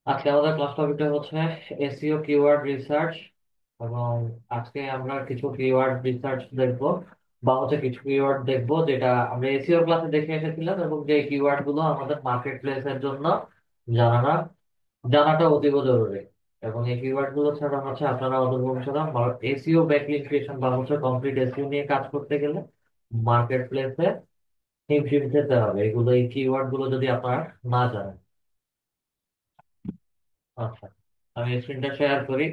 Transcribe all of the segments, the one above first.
আজকে আমাদের ক্লাস টপিকটা হচ্ছে এসইও কিওয়ার্ড রিসার্চ। এবং আজকে আমরা কিছু কিওয়ার্ড রিসার্চ দেখবো, বা হচ্ছে কিছু কিওয়ার্ড দেখবো যেটা আমরা এসইও ক্লাসে দেখে এসেছিলাম, এবং যে কিওয়ার্ড গুলো আমাদের মার্কেট প্লেসের জন্য জানানা জানাটা অতীব জরুরি। এবং এই কিওয়ার্ড গুলো ছাড়া হচ্ছে আপনারা অদূর ভবিষ্যতে এসইও ব্যাকলিংক ক্রিয়েশন বা হচ্ছে কমপ্লিট এসইও নিয়ে কাজ করতে গেলে মার্কেট প্লেসে হিমশিম খেতে হবে এগুলো, এই কিওয়ার্ড গুলো যদি আপনারা না জানেন। আচ্ছা, আমি স্ক্রিনটা শেয়ার করি।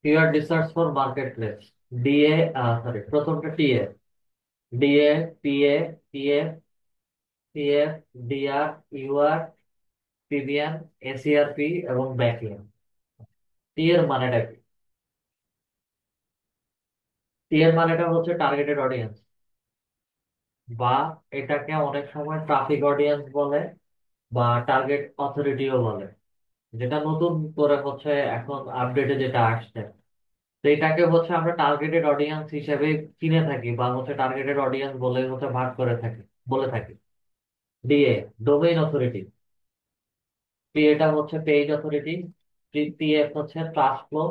Keyword research for market place, DA, sorry, প্রথমটা TA, DA, PA, TF, CF, DR, UR, PBN, SERP এবং ব্যাকলিং। টি এর মানেটা কি? টি এর মানেটা হচ্ছে টার্গেটেড অডিয়েন্স, বা এটাকে অনেক সময় ট্রাফিক অডিয়েন্স বলে, বা টার্গেট অথরিটিও বলে, যেটা নতুন করে হচ্ছে এখন আপডেটে যেটা আসছে। তো এটাকে হচ্ছে আমরা টার্গেটেড অডিয়েন্স হিসেবে চিনে থাকি, বা হচ্ছে টার্গেটেড অডিয়েন্স বলে হচ্ছে ভাগ করে থাকি, বলে থাকি। DA, domain authority. পি এটা হচ্ছে পেজ অথরিটি। টিএফ হচ্ছে ট্রাস্ট ফ্লো।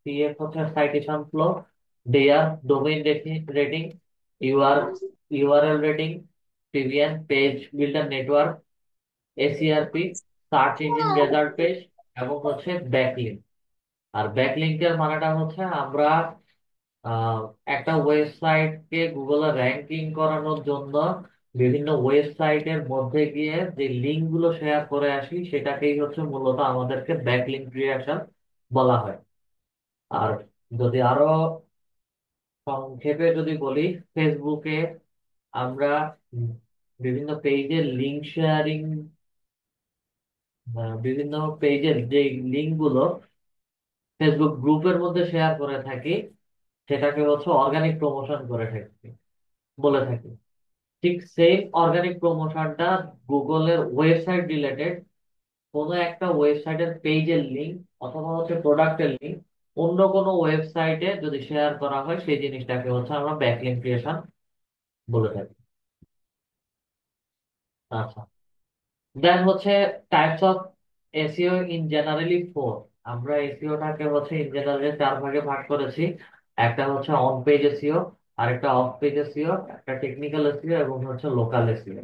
টিএফ হচ্ছে citation flow. DR domain rating. UR URL rating. PBN page builder network. SERP search engine result page. এবং হচ্ছে ব্যাকলিঙ্ক। আর ব্যাকলিঙ্কের মানেটা হচ্ছে আমরা আহ, একটা ওয়েবসাইটকে গুগলে র্যাঙ্কিং করানোর জন্য বিভিন্ন ওয়েবসাইটের মধ্যে গিয়ে যে লিঙ্ক গুলো শেয়ার করে আসি, সেটাকেই হচ্ছে মূলত আমাদেরকে ব্যাকলিঙ্ক ক্রিয়েশন বলা হয়। আর যদি আরো সংক্ষেপে যদি বলি, ফেসবুকে আমরা উম, বিভিন্ন পেজের লিঙ্ক শেয়ারিং, বিভিন্ন পেজের যে লিঙ্ক গুলো ফেসবুক গ্রুপের মধ্যে শেয়ার করে থাকি, সেটাকে হচ্ছে অর্গানিক প্রমোশন করে থাকি, বলে থাকি। ঠিক সেম অর্গানিক প্রমোশনটা গুগলের ওয়েবসাইট রিলেটেড কোনো একটা ওয়েবসাইটের পেজের লিঙ্ক অথবা হচ্ছে প্রোডাক্টের লিঙ্ক অন্য কোনো ওয়েবসাইটে যদি শেয়ার করা হয়, সেই জিনিসটাকে হচ্ছে আমরা ব্যাকলিঙ্ক ক্রিয়েশন বলে থাকি। আচ্ছা, দেন হচ্ছে types of SEO in generally four. আমরা এসইওটাকে হচ্ছে ইন জেনারেলি চার ভাগে ভাগ করেছি। একটা হচ্ছে অন পেজ এসইও, আরেকটা অফ পেজ এসইও, একটা টেকনিক্যাল এসইও এবং হচ্ছে লোকাল এসইও।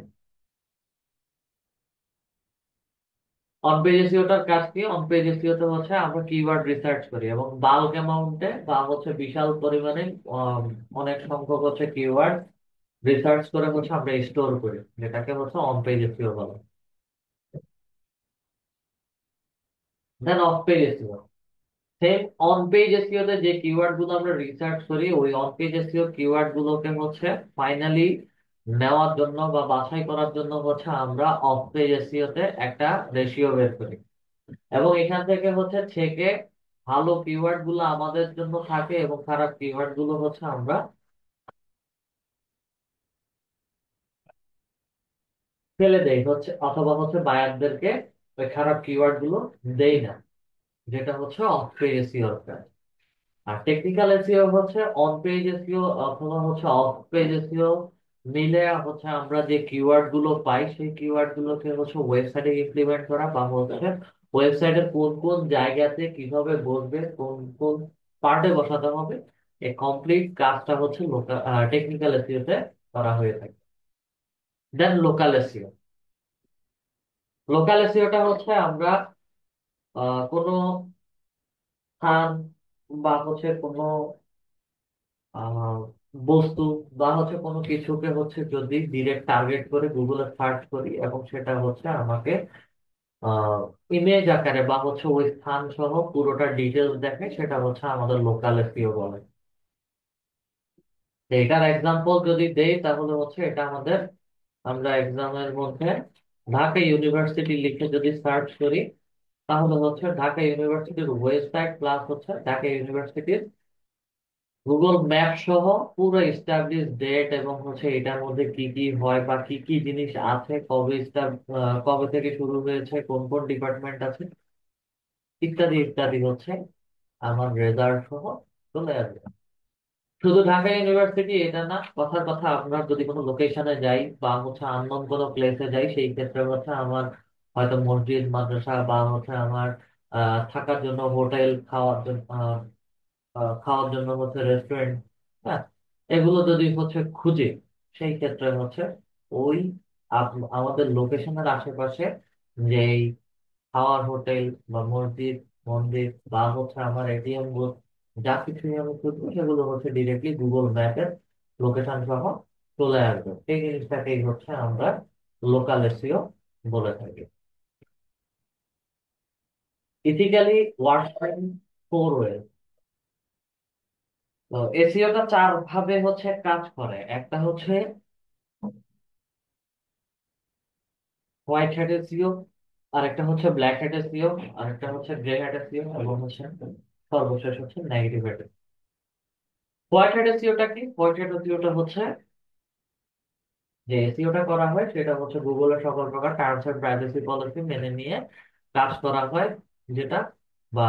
অন পেজ এসইওটার কাজ কি? অন পেজ এসইওতে হচ্ছে আমরা কিওয়ার্ড রিসার্চ করি এবং বাল্ক অ্যামাউন্টে বা হচ্ছে বিশাল পরিমাণে আম, অনেক সংখ্যক হচ্ছে কিওয়ার্ড রিসার্চ করে হচ্ছে আমরা স্টোর করি, যেটাকে হচ্ছে অন পেজ এসইও বলে। Then off page SEO, same on page SEO তে যে কিওয়ার্ড গুলো আমরা রিসার্চ করি, ওই অন পেজ এসইও কিওয়ার্ড গুলোকে হচ্ছে ফাইনালি নেওয়ার জন্য বা বাছাই করার জন্য হচ্ছে আমরা অফ পেজ এসইও তে একটা রেশিও বের করি। এবং এখান থেকে হচ্ছে ছেকে ভালো কিওয়ার্ড গুলো আমাদের জন্য থাকে এবং খারাপ কিওয়ার্ড গুলো হচ্ছে আমরা ফেলে দেই হচ্ছে, অথবা হচ্ছে বায়ারদেরকে ওই খারাপ কিওয়ার্ড গুলো দেই না, যেটা হচ্ছে অফ পেজ এসইও। আর টেকনিক্যাল এসইও হচ্ছে অন পেজ এসইও অথবা হচ্ছে অফ পেজ এসইও মিলে হচ্ছে আমরা যে কিওয়ার্ড গুলো পাই, সেই কিওয়ার্ড গুলোকে হচ্ছে ওয়েবসাইটে ইমপ্লিমেন্ট করা, বা হচ্ছে ওয়েবসাইটের কোন কোন জায়গাতে কিভাবে বসবে, কোন কোন পার্টে বসাতে হবে, এই কমপ্লিট কাজটা হচ্ছে টেকনিক্যাল এসইও তে করা হয়ে থাকে। দেন লোকাল এসইও। লোকাল এসইওটা হচ্ছে আমরা কোনো স্থান বা হচ্ছে কোনো আহ বস্তু বা হচ্ছে কোনো কিছুকে হচ্ছে যদি ডিরেক্ট টার্গেট করে গুগলে সার্চ করি এবং সেটা হচ্ছে আমাকে আহ ইমেজ আকারে বা হচ্ছে ওই স্থান সহ পুরোটা ডিটেলস দেখে, সেটা হচ্ছে আমাদের লোকাল এসইও বলে। তো এটার এক্সাম্পল যদি দেই তাহলে হচ্ছে এটা আমাদের, আমরা এক্সামের মধ্যে ঢাকা ইউনিভার্সিটি লিখে যদি সার্চ করি, তাহলে হচ্ছে ঢাকা ইউনিভার্সিটির ওয়েবসাইট প্লাস হচ্ছে ঢাকা ইউনিভার্সিটির গুগল ম্যাপ সহ পুরো এস্টাবলিশ ডেট এবং হচ্ছে এটার মধ্যে কি কি হয় বা কি কি জিনিস আছে, কবে কবে থেকে শুরু হয়েছে, কোন কোন ডিপার্টমেন্ট আছে, ইত্যাদি ইত্যাদি হচ্ছে আমার রেজাল্ট সহ চলে আসবে। শুধু ঢাকা ইউনিভার্সিটি এটা না, কথার কথা আমরা যদি কোনো লোকেশনে যাই বা হচ্ছে আননোন কোনো প্লেসে যাই, সেই ক্ষেত্রে হচ্ছে আমার হয়তো মসজিদ মাদ্রাসা বা হচ্ছে আমার থাকার জন্য হোটেল, খাওয়ার জন্য খাওয়ার জন্য হচ্ছে রেস্টুরেন্ট, হ্যাঁ, এগুলো যদি হচ্ছে খুঁজে, সেই ক্ষেত্রে হচ্ছে ওই আমাদের লোকেশনের আশেপাশে যেই খাওয়ার হোটেল বা মসজিদ মন্দির বা হচ্ছে আমার এটিএম বুথ, যা কিছুই আমি খুঁজবো সেগুলো হচ্ছে ডিরেক্টলি গুগল ম্যাপের লোকেশন সহ চলে আসবে। এই জিনিসটাকেই হচ্ছে আমরা লোকাল এসইও বলে থাকি। Ethically works in four way. তো এসইওটা চার ভাবে হচ্ছে কাজ করে। একটা হচ্ছে হোয়াইট হ্যাট এসইও, আর একটা হচ্ছে ব্ল্যাক হ্যাট এসইও, আর একটা হচ্ছে গ্রে হ্যাট এসইও, এবং হচ্ছে সর্বশেষ হচ্ছে নেগেটিভ হ্যাট। হোয়াইট হ্যাট এসইওটা কি? হোয়াইট হ্যাট এসইওটা হচ্ছে যে এসইওটা করা হয় সেটা হচ্ছে গুগলের সকল প্রকার টার্মস এন্ড প্রাইভেসি পলিসি মেনে নিয়ে কাজ করা হয়, যেটা, বা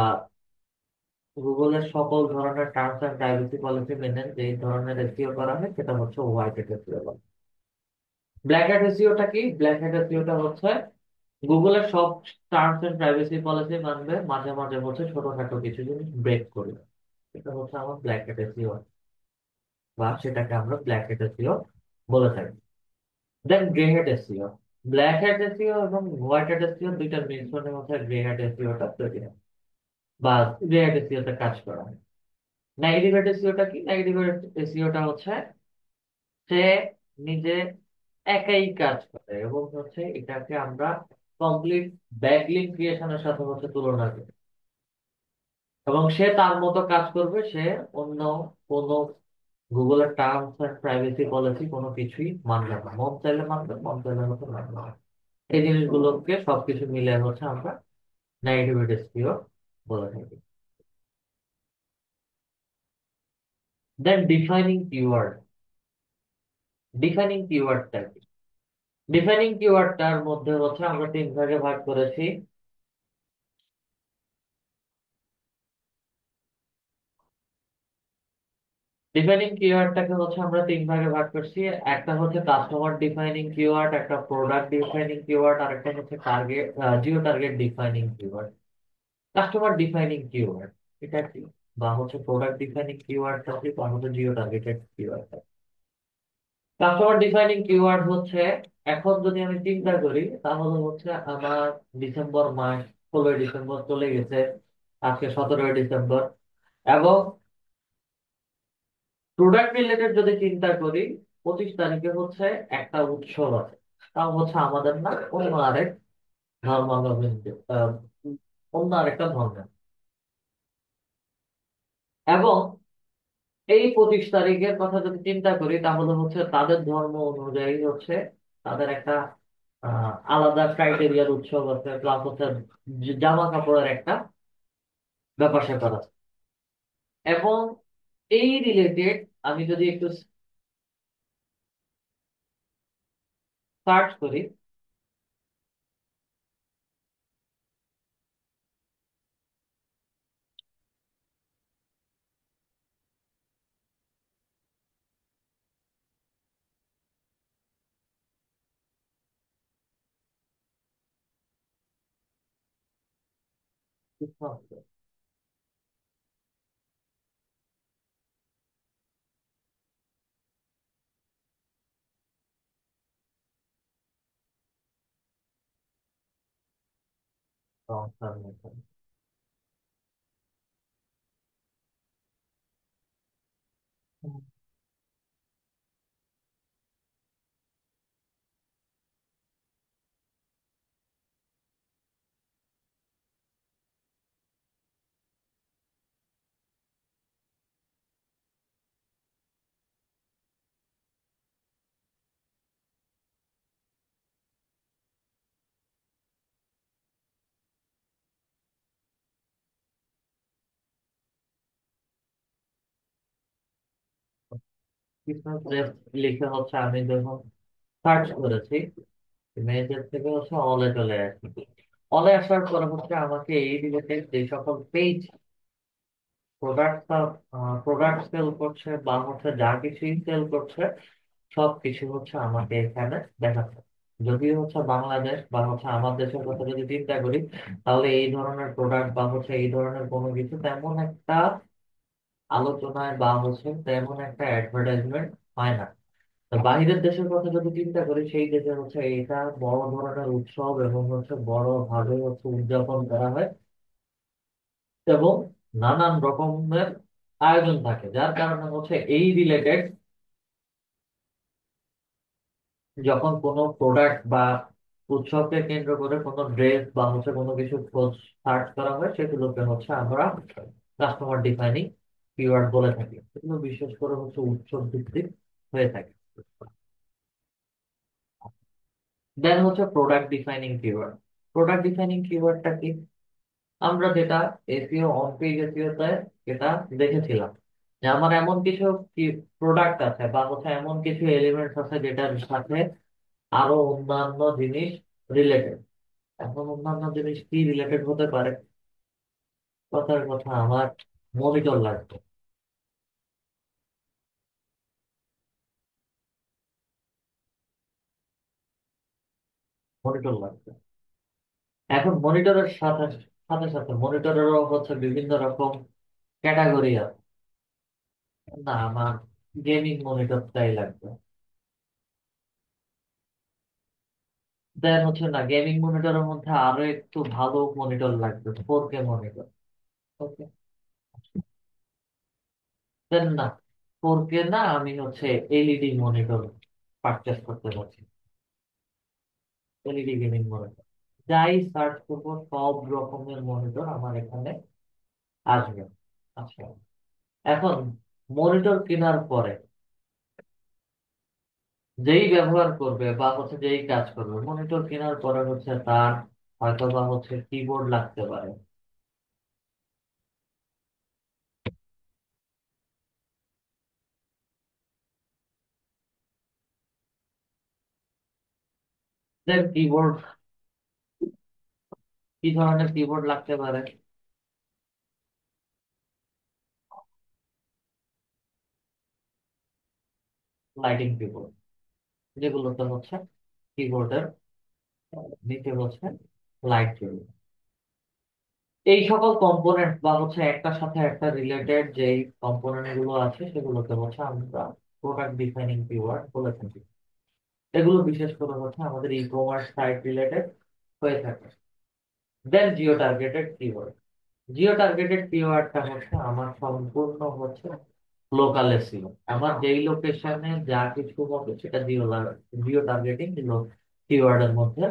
গুগলের সকল ধরনের টার্মস এন্ড প্রাইভেসি পলিসি মেনে যে ধরনের এসইও করা হয় সেটা হচ্ছে white hat SEO. Black hat এসইওটা কি? ব্ল্যাক হ্যাট এসইওটা হচ্ছে গুগলের সব টার্মস এন্ড প্রাইভেসি পলিসি মানবে, মাঝে মাঝে হচ্ছে ছোটখাটো কিছু জিনিস ব্রেক করবে। এটা হচ্ছে আমার ব্ল্যাক হ্যাট এসইও, বা সেটাকে আমরা ব্ল্যাক হ্যাট এসইও বলে থাকি। Then grey head SEO. Black head SEO এবং হোয়াইট হেড এসইও দুইটার মিশ্রণে হচ্ছে গ্রে হেড এসইওটা তৈরি হয়, বা গ্রে হেড এসইওতে কাজ করা হয়। নেগেটিভ হেড এসইওটা কি? নেগেটিভ হেড এসইওটা হচ্ছে সে নিজে একাই কাজ করে এবং হচ্ছে এটাকে আমরা কমপ্লিট ব্যাকলিঙ্ক ক্রিয়েশনের সাথে হচ্ছে তুলনা করি, এবং সে তার মতো কাজ করবে। সে অন্য কোনো গুগলের টার্মস এন্ড প্রাইভেসি পলিসি কোনো কিছুই মানবে না, মন চাইলে মানবে, মন চাইলে হচ্ছে মানবে না। এই জিনিসগুলোকে সবকিছু মিলে হচ্ছে আমরা নেগেটিভ এসইও বলে থাকি। দেন ডিফাইনিং কিওয়ার্ড। ডিফাইনিং কিওয়ার্ডটা কি? ডিফাইনিং কিওয়ার্ডটার মধ্যে হচ্ছে আমরা তিন ভাগে ভাগ করেছি। ডিফাইনিং কিওয়ার্ডটাকে হচ্ছে আমরা তিন ভাগে ভাগ করছি। একটা হচ্ছে কাস্টমার ডিফাইনিং কিওয়ার্ড, একটা প্রোডাক্ট ডিফাইনিং কিওয়ার্ড, আর একটা হচ্ছে target, Jio target defining keyword. Customer defining keyword এটা কি, বা হচ্ছে প্রোডাক্ট ডিফাইনিং কিওয়ার্ডটা কি, বা হচ্ছে Jio targeted keyword? Customer defining keyword হচ্ছে, এখন যদি আমি চিন্তা করি তাহলে হচ্ছে আমার ডিসেম্বর মাস, 16ই ডিসেম্বর চলে গেছে, আজকে 17ই ডিসেম্বর, এবং প্রোডাক্ট রিলেটেড যদি চিন্তা করি, 25 তারিখে হচ্ছে একটা উৎসব আছে, তাও হচ্ছে আমাদের না, অন্য আরেক ধর্মাবলম্বী, আহ, অন্য আরেকটা ধর্মের। এবং এই 25 তারিখের কথা যদি চিন্তা করি তাহলে হচ্ছে তাদের ধর্ম অনুযায়ী হচ্ছে তাদের একটা আলাদা ক্রাইটেরিয়ার উৎসব আছে, প্লাস হচ্ছে জামা কাপড়ের একটা ব্যাপার স্যাপার আছে। এবং এই রিলেটেড আমি যদি একটু সার্চ করি, সংস্থার মধ্যে ক্রিসমাস ড্রেস লিখে হচ্ছে আমি যখন সার্চ করেছি, মেয়েদের থেকে হচ্ছে অলে চলে আসি। অলে আসার পরে হচ্ছে আমাকে এই রিলেটেড যে সকল পেজ প্রোডাক্ট প্রোডাক্ট সেল করছে বা হচ্ছে যা কিছুই সেল করছে সব কিছু হচ্ছে আমাকে এখানে দেখাচ্ছে। যদিও হচ্ছে বাংলাদেশ বা হচ্ছে আমার দেশের কথা যদি চিন্তা করি, তাহলে এই ধরনের প্রোডাক্ট বা হচ্ছে এই ধরনের কোনো কিছু তেমন একটা আলোচনায় বা হচ্ছে তেমন একটা অ্যাডভার্টাইজমেন্ট হয় না। তো বাইরের দেশের কথা যদি চিন্তা করি, সেই দেশে হচ্ছে এটা বড় ধরনের উৎসব এবং হচ্ছে বড় ভাবে হচ্ছে উদযাপন করা হয় এবং নানান রকমের আয়োজন থাকে, যার কারণে হচ্ছে এই রিলেটেড যখন কোনো প্রোডাক্ট বা উৎসবকে কেন্দ্র করে কোনো ড্রেস বা হচ্ছে কোনো কিছু খোঁজ সার্চ করা হয়, সেগুলোকে হচ্ছে আমরা কাস্টমার ডিফাইনিং কিওয়ার্ড বলে থাকি। এগুলো বিশেষ করে হচ্ছে উৎসব ভিত্তিক হয়ে থাকে। দেন হচ্ছে product defining keyword. Product defining কিওয়ার্ডটা কি? আমরা যেটা এসইও অন পেজ এসইও তে যেটা দেখেছিলাম, যে আমার এমন কিছু কি প্রোডাক্ট আছে বা হচ্ছে এমন কিছু এলিমেন্টস আছে যেটার সাথে আরো অন্যান্য জিনিস রিলেটেড। এখন অন্যান্য জিনিস কি রিলেটেড হতে পারে? কথার কথা, আমার মনিটর লাগবে। মনিটর লাগবে। এখন মনিটরের সাথে সাথে সাথে মনিটরেরও হচ্ছে বিভিন্ন রকম ক্যাটাগরি আছে। না, আমার গেমিং মনিটরটাই লাগবে। দেন হচ্ছে না, গেমিং মনিটরের মধ্যে আরো একটু ভালো মনিটর লাগবে, 4K মনিটর। ওকে। দেন না, 4K না, আমি হচ্ছে এলইডি মনিটর পারচেস করতে পারছি। এলইডি গেমিং মনিটর, যাই সার্চ করবো সব রকমের মনিটর আমার এখানে আসবে। আচ্ছা, এখন মনিটর কেনার পরে যেই ব্যবহার করবে বা হচ্ছে যেই কাজ করবে, মনিটর কেনার পরে হচ্ছে তার হয়তো বা হচ্ছে কিবোর্ড লাগতে পারে। দেন কিবোর্ড, কি ধরনের কিবোর্ড লাগতে পারে? লাইটিং কিবোর্ড, যেগুলোতে হচ্ছে কিবোর্ডের নিচে হচ্ছে লাইট জ্বলবে। এই সকল কম্পোনেন্ট বা হচ্ছে একটার সাথে একটা রিলেটেড যেই কম্পোনেন্ট গুলো আছে, সেগুলোকে হচ্ছে আমরা প্রোডাক্ট ডিফাইনিং কিওয়ার্ড বলে থাকি। এগুলো বিশেষ করে হচ্ছে আমাদের ই কমার্স সাইট রিলেটেড হয়ে থাকে। Then geo targeted keyword. Geo targeted কিওয়ার্ডটা হচ্ছে আমার সম্পূর্ণ হচ্ছে লোকাল এসইও। আমার যেই লোকেশনে যা কিছু হবে সেটা জিও জিও টার্গেটিং কিওয়ার্ডের মধ্যে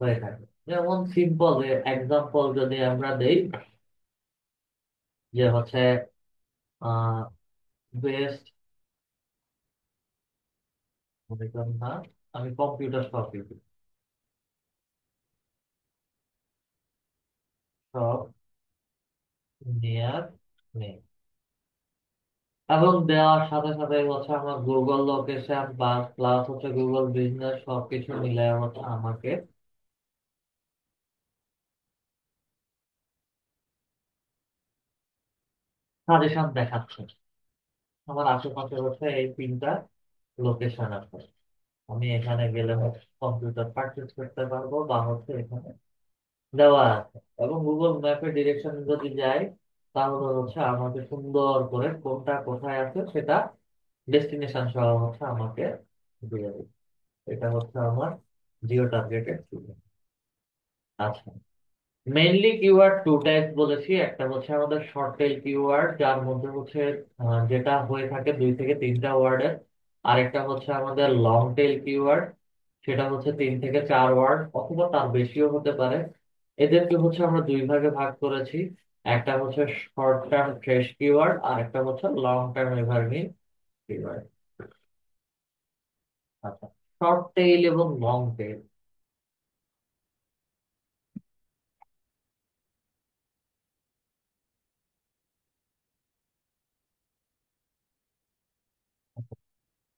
হয়ে থাকে। যেমন সিম্পল এক্সাম্পল যদি আমরা দেই, যে হচ্ছে বেস্ট, মনে করেন না, আমি কম্পিউটার শপ সব নিয়ার নেই, এবং দেওয়ার সাথে সাথে হচ্ছে আমার গুগল লোকেশন বা প্লাস হচ্ছে গুগল বিজনেস সবকিছু মিলে হচ্ছে আমাকে সাজেশন দেখাচ্ছে। আমার আশেপাশে হচ্ছে এই তিনটা লোকেশন আছে, আমি এখানে গেলে হচ্ছে কম্পিউটার পারচেজ করতে পারবো বা হচ্ছে এখানে দেওয়া আছে। এবং গুগল ম্যাপে ডিরেকশন যদি যাই, তাহলে হচ্ছে আমাকে সুন্দর করে কোনটা কোথায় আছে সেটা ডেস্টিনেশন সহ হচ্ছে আমাকে দিয়ে দেবে। এটা হচ্ছে আমার জিও টার্গেটেড। আচ্ছা, মেইনলি কিওয়ার্ড টু টাইপ বলেছি। একটা হচ্ছে আমাদের শর্ট টেল কিওয়ার্ড, যার মধ্যে হচ্ছে যেটা হয়ে থাকে 2 থেকে 3টা ওয়ার্ডের। আরেকটা হচ্ছে আমাদের লং টেল কিওয়ার্ড, সেটা হচ্ছে 3 থেকে 4 ওয়ার্ড অথবা তার বেশিও হতে পারে। এদেরকে হচ্ছে আমরা 2 ভাগে ভাগ করেছি। একটা হচ্ছে শর্ট টার্ম ফ্রেশ কিওয়ার্ড, আর একটা হচ্ছে লং টার্ম এভারগ্রিন কিওয়ার্ড। আচ্ছা, শর্ট টেইল এবং লং টেইল।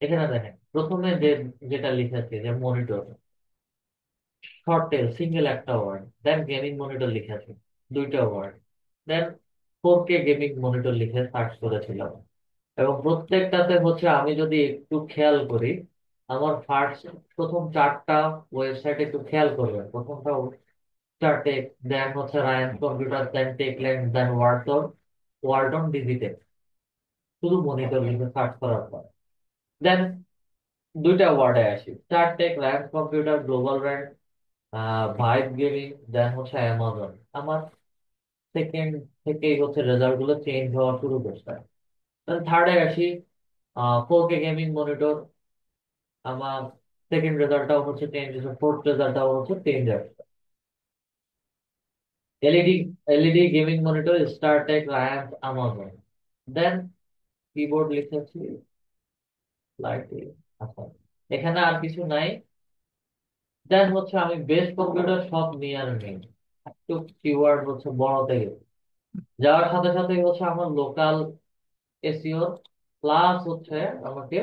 এখানে দেখেন প্রথমে যেটা লিখেছে যে মনিটর, শর্ট টেল সিঙ্গেল একটা ওয়ার্ড, দেন গেমিং মনিটর লিখেছি দুইটা ওয়ার্ড, দেন 4K গেমিং মনিটর লিখে সার্চ করেছিলাম। এবং প্রত্যেকটাতে হচ্ছে আমি যদি একটু খেয়াল করি, আমার ফার্স্ট প্রথম চারটা ওয়েবসাইট একটু খেয়াল করবেন। প্রথমটা টেক, দেন হচ্ছে Ryan Computer, then Techland, then Wharton, Wardon Digitech, শুধু মনিটর লিখে সার্চ করার পর দেন দুইটা ওয়ার্ডে আসি, Tech, Ryan Computer, Global Rand, Vibe Gaming, then হচ্ছে অ্যামাজন। আমার সেকেন্ড থেকেই হচ্ছে রেজাল্ট গুলো চেঞ্জ হওয়া শুরু করছে। থার্ডে আসি, 4K গেমিং মনিটর। আমার সেকেন্ড রেজাল্টটাও হচ্ছে চেঞ্জ হচ্ছে, ফোর্থ রেজাল্টটাও হচ্ছে চেঞ্জ আসছে। LED, LED gaming monitor, StarTech, Ryan, Amazon. Then keyboard লিখেছি লাইটিং। আচ্ছা, এখানে আর কিছু নাই। দেন হচ্ছে আমি বেস্ট কম্পিউটার সব নিয়ে আর নেই, একটু কিওয়ার্ড হচ্ছে বড়তে গেছে। যাওয়ার সাথে সাথে হচ্ছে আমার লোকাল এসইও প্লাস হচ্ছে আমাকে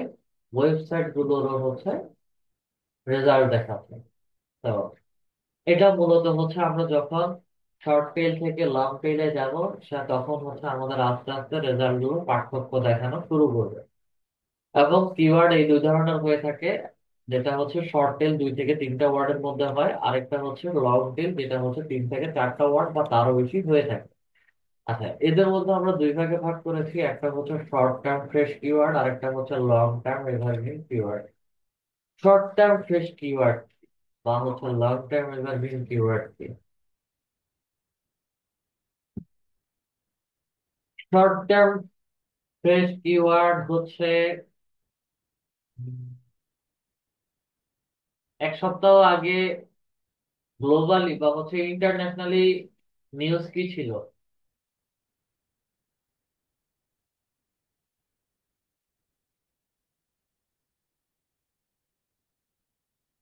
ওয়েবসাইট গুলোরও হচ্ছে রেজাল্ট দেখাচ্ছে। তো এটা মূলত হচ্ছে আমরা যখন শর্ট টেল থেকে লং টেলে যাব, তখন হচ্ছে আমাদের আস্তে আস্তে রেজাল্ট গুলো পার্থক্য দেখানো শুরু করবে। এবং কিওয়ার্ড এই দুই ধরনের হয়ে থাকে, যেটা হচ্ছে শর্ট টেল 2 থেকে 3টা ওয়ার্ডের মধ্যে হয়, আরেকটা হচ্ছে লং টেল যেটা হচ্ছে 3 থেকে 4টা ওয়ার্ড বা তারও বেশি হয়ে থাকে। আচ্ছা, এদের মধ্যে আমরা দুই ভাগে ভাগ করেছি, একটা হচ্ছে শর্ট টার্ম ফ্রেশ কিওয়ার্ড, আরেকটা হচ্ছে long term evergreen keyword. Short term fresh keyword বা হচ্ছে লং টার্ম এভারগ্রিন কিওয়ার্ড কি? শর্ট টার্ম ফ্রেশ কিওয়ার্ড হচ্ছে উম, 1 সপ্তাহ আগে গ্লোবালি বা হচ্ছে ইন্টারন্যাশনালি নিউজ কি ছিল?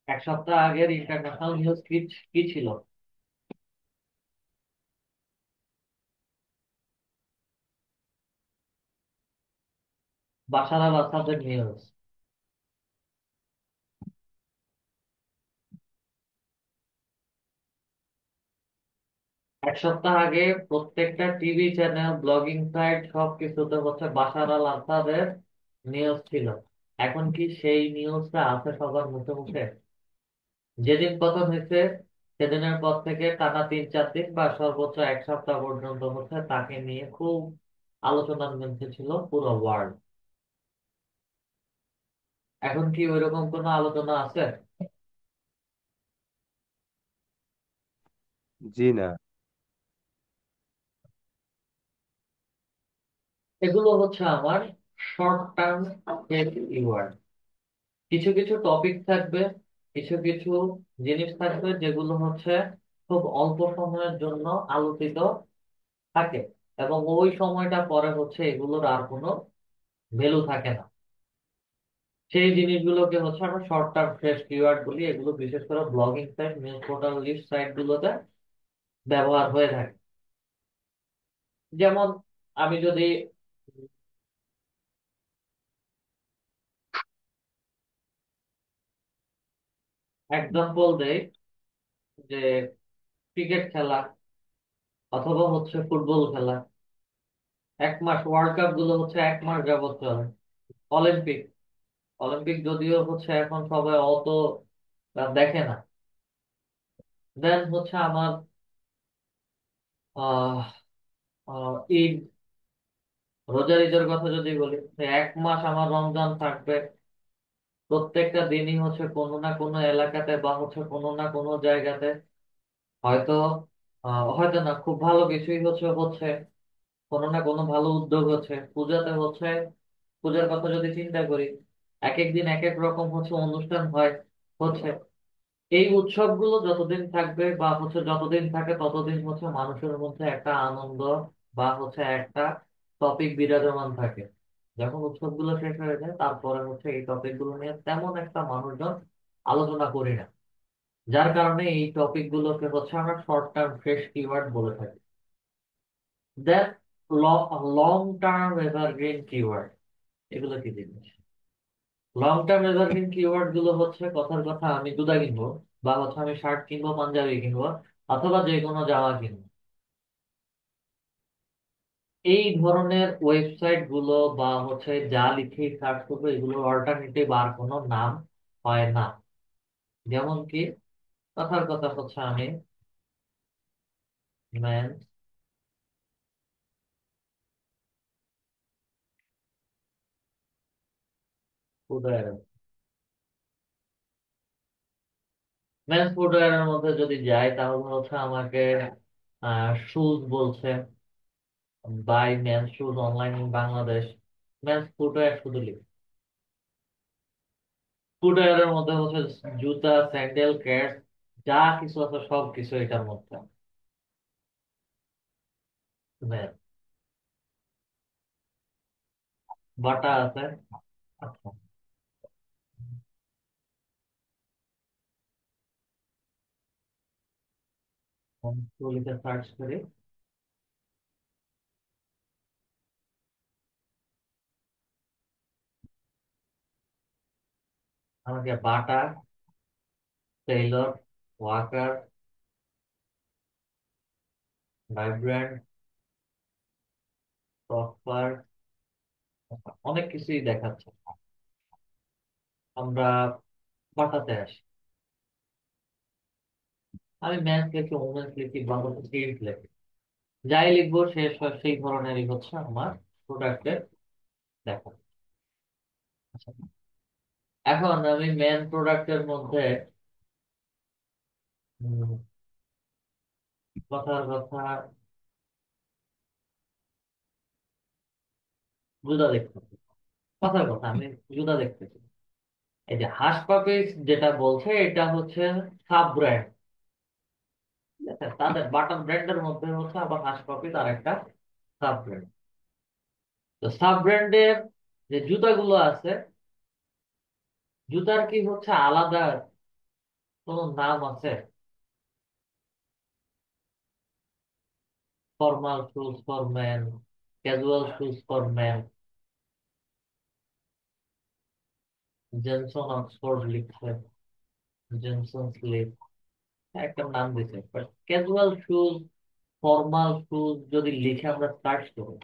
1 সপ্তাহ আগের ইন্টারন্যাশনাল নিউজ কি কি ছিল? বাশার আল আসাদের নিউজ। 1 সপ্তাহ আগে প্রত্যেকটা টিভি চ্যানেল, ব্লগিং সাইট সবকিছুতে হচ্ছে বাশার আল আসাদের নিউজ ছিল। এখন কি সেই নিউজটা আছে সবার মুখে মুখে? যেদিন পতন হয়েছে সেদিনের পর থেকে টানা 3-4 দিন বা সর্বোচ্চ 1 সপ্তাহ পর্যন্ত হচ্ছে তাকে নিয়ে খুব আলোচনার মধ্যে ছিল পুরো ওয়ার্ল্ড। এখন কি ওইরকম কোনো আলোচনা আছে? জি না। এগুলো হচ্ছে আমার শর্ট টার্ম কিওয়ার্ড। কিছু কিছু টপিক থাকবে, কিছু কিছু জিনিস থাকবে যেগুলো হচ্ছে খুব অল্প সময়ের জন্য আলোচিত থাকে, এবং ওই সময়টা পরে হচ্ছে এগুলোর আর কোনো ভ্যালু থাকে না। সেই জিনিসগুলোকে হচ্ছে আমরা শর্ট টার্ম ফ্রেশ কিওয়ার্ড বলি। এগুলো বিশেষ করে blogging site, news portal, list site গুলোতে ব্যবহার হয়ে থাকে। যেমন আমি যদি এক্সাম্পল দেই, যে ক্রিকেট খেলা অথবা হচ্ছে ফুটবল খেলা, 1 মাস ওয়ার্ল্ড কাপ গুলো হচ্ছে 1 মাস যাবত চলে। অলিম্পিক, অলিম্পিক যদিও হচ্ছে এখন সবাই অত দেখে না। দেন হচ্ছে আমার আহ ঈদ, রোজার ঈদের কথা যদি বলি, তো 1 মাস আমার রমজান থাকবে। প্রত্যেকটা দিনই হচ্ছে কোনো না কোনো এলাকাতে বা হচ্ছে কোনো না কোনো জায়গাতে হয়তো হয়তো না, খুব ভালো কিছুই হচ্ছে হচ্ছে, কোনো না কোনো ভালো উদ্যোগ হচ্ছে। পূজাতে হচ্ছে, পূজার কথা যদি চিন্তা করি, এক এক দিন এক এক রকম হচ্ছে অনুষ্ঠান হয় হচ্ছে। এই উৎসবগুলো যতদিন থাকবে বা হচ্ছে যতদিন থাকে ততদিন হচ্ছে মানুষের মধ্যে একটা আনন্দ বা হচ্ছে একটা টপিক বিরাজমান থাকে। যখন উৎসবগুলো শেষ হয়ে যায় তারপরে হচ্ছে এই টপিক গুলো নিয়ে তেমন একটা মানুষজন আলোচনা করি না। যার কারণে এই টপিক গুলোকে হচ্ছে আমরা শর্ট টার্ম ফ্রেশ কিওয়ার্ড বলে থাকি। দেন লং টার্ম এভারগ্রিন কিওয়ার্ড, এগুলো কি জিনিস? লং টার্ম এভারগ্রিন কিওয়ার্ড গুলো হচ্ছে, কথার কথা আমি জুতা কিনবো, বা হচ্ছে আমি শার্ট কিনবো, পাঞ্জাবি কিনবো, অথবা যে কোনো জামা কিনবো, এই ধরনের ওয়েবসাইট গুলো বা হচ্ছে যা লিখে সার্চ করবো এগুলোর অল্টারনেটিভ আর কোনো নাম হয় না। যেমন কি, কথার কথা হচ্ছে আমি মেন্স ফুটওয়্যার, মেন্স ফুটওয়্যারের মধ্যে যদি যাই তাহলে হচ্ছে আমাকে শুজ বলছে, buy men's shoes online in Bangladesh, men's footwear শুধু লিখ। ফুটওয়্যারের মধ্যে হচ্ছে জুতা, স্যান্ডেল, ক্যাট, যা কিছু আছে সব কিছু এটার মধ্যে। মেন্স বাটা আছে। আচ্ছা, লিখে সার্চ করি, আমাকে বাটা, টেইলর, ওয়াকার, ভাইব্র্যান্ট, প্রপার, অনেক কিছুই দেখাচ্ছে। আমরা বাটাতে আসি, আমি ম্যাথ লিখি, ওমেন্স লিখি, বাংলা কিডস লিখি, যাই লিখবো সেই ধরনেরই হচ্ছে আমার প্রোডাক্টের দেখা। আচ্ছা, এখন আমি মেন প্রোডাক্টের মধ্যে উম, কথার কথা জুতা দেখতেছি, কথার কথা আমি জুতা দেখতেছি। এই যে হাস পাপিস যেটা বলছে এটা হচ্ছে সাব ব্র্যান্ড, ঠিক আছে? তাদের বাটার ব্র্যান্ডের মধ্যে হচ্ছে আবার হাস পাপিস আর একটা সাব ব্র্যান্ড। তো সাব ব্র্যান্ডের যে জুতাগুলো আছে, জুতার কি হচ্ছে আলাদা কোনো নাম আছে? Formal shoes for man, casual shoes for man, Jensen Oxford লিখছে, জেনসন স্লিপ, একটা নাম দিছে। But casual shoes, formal shoes যদি লিখে আমরা সার্চ করি,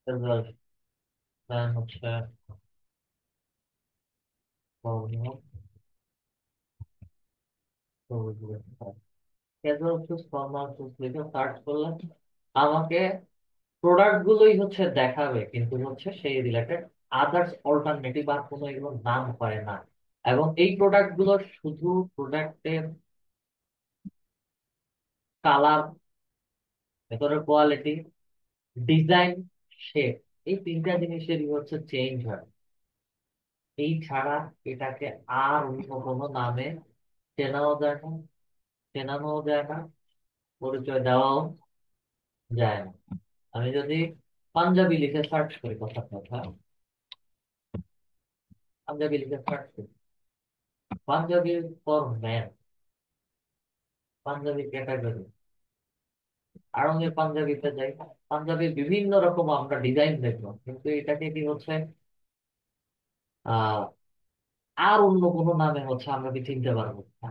ক্যাজুয়াল ম্যান হচ্ছে formal, casual shoes, formal shoes লিখে সার্চ করলে আমাকে প্রোডাক্ট গুলোই হচ্ছে দেখাবে, কিন্তু হচ্ছে সেই রিলেটেড আদার্স অল্টারনেটিভ আর কোনো এগুলোর নাম হয় না। এবং এই প্রোডাক্ট গুলোর শুধু প্রোডাক্টের কালার, ভেতরের কোয়ালিটি, ডিজাইন, শেপ, এই তিনটা জিনিসেরই হচ্ছে চেঞ্জ হয়। এই ছাড়া এটাকে আর অন্য কোনো নামে চেনাও যায় না, চেনানোও যায় না, পরিচয় দেওয়াও যায় না। আমি যদি পাঞ্জাবি লিখে সার্চ করি, কথার কথা, পাঞ্জাবি লিখে সার্চ করি, punjabi for man, punjabi category, আড়ঙের পাঞ্জাবিতে যাই, পাঞ্জাবির বিভিন্ন রকম আমরা ডিজাইন দেখবো, কিন্তু এটাকে কি হচ্ছে আহ আর অন্য কোনো নামে হচ্ছে আমরা কি চিনতে পারবো না।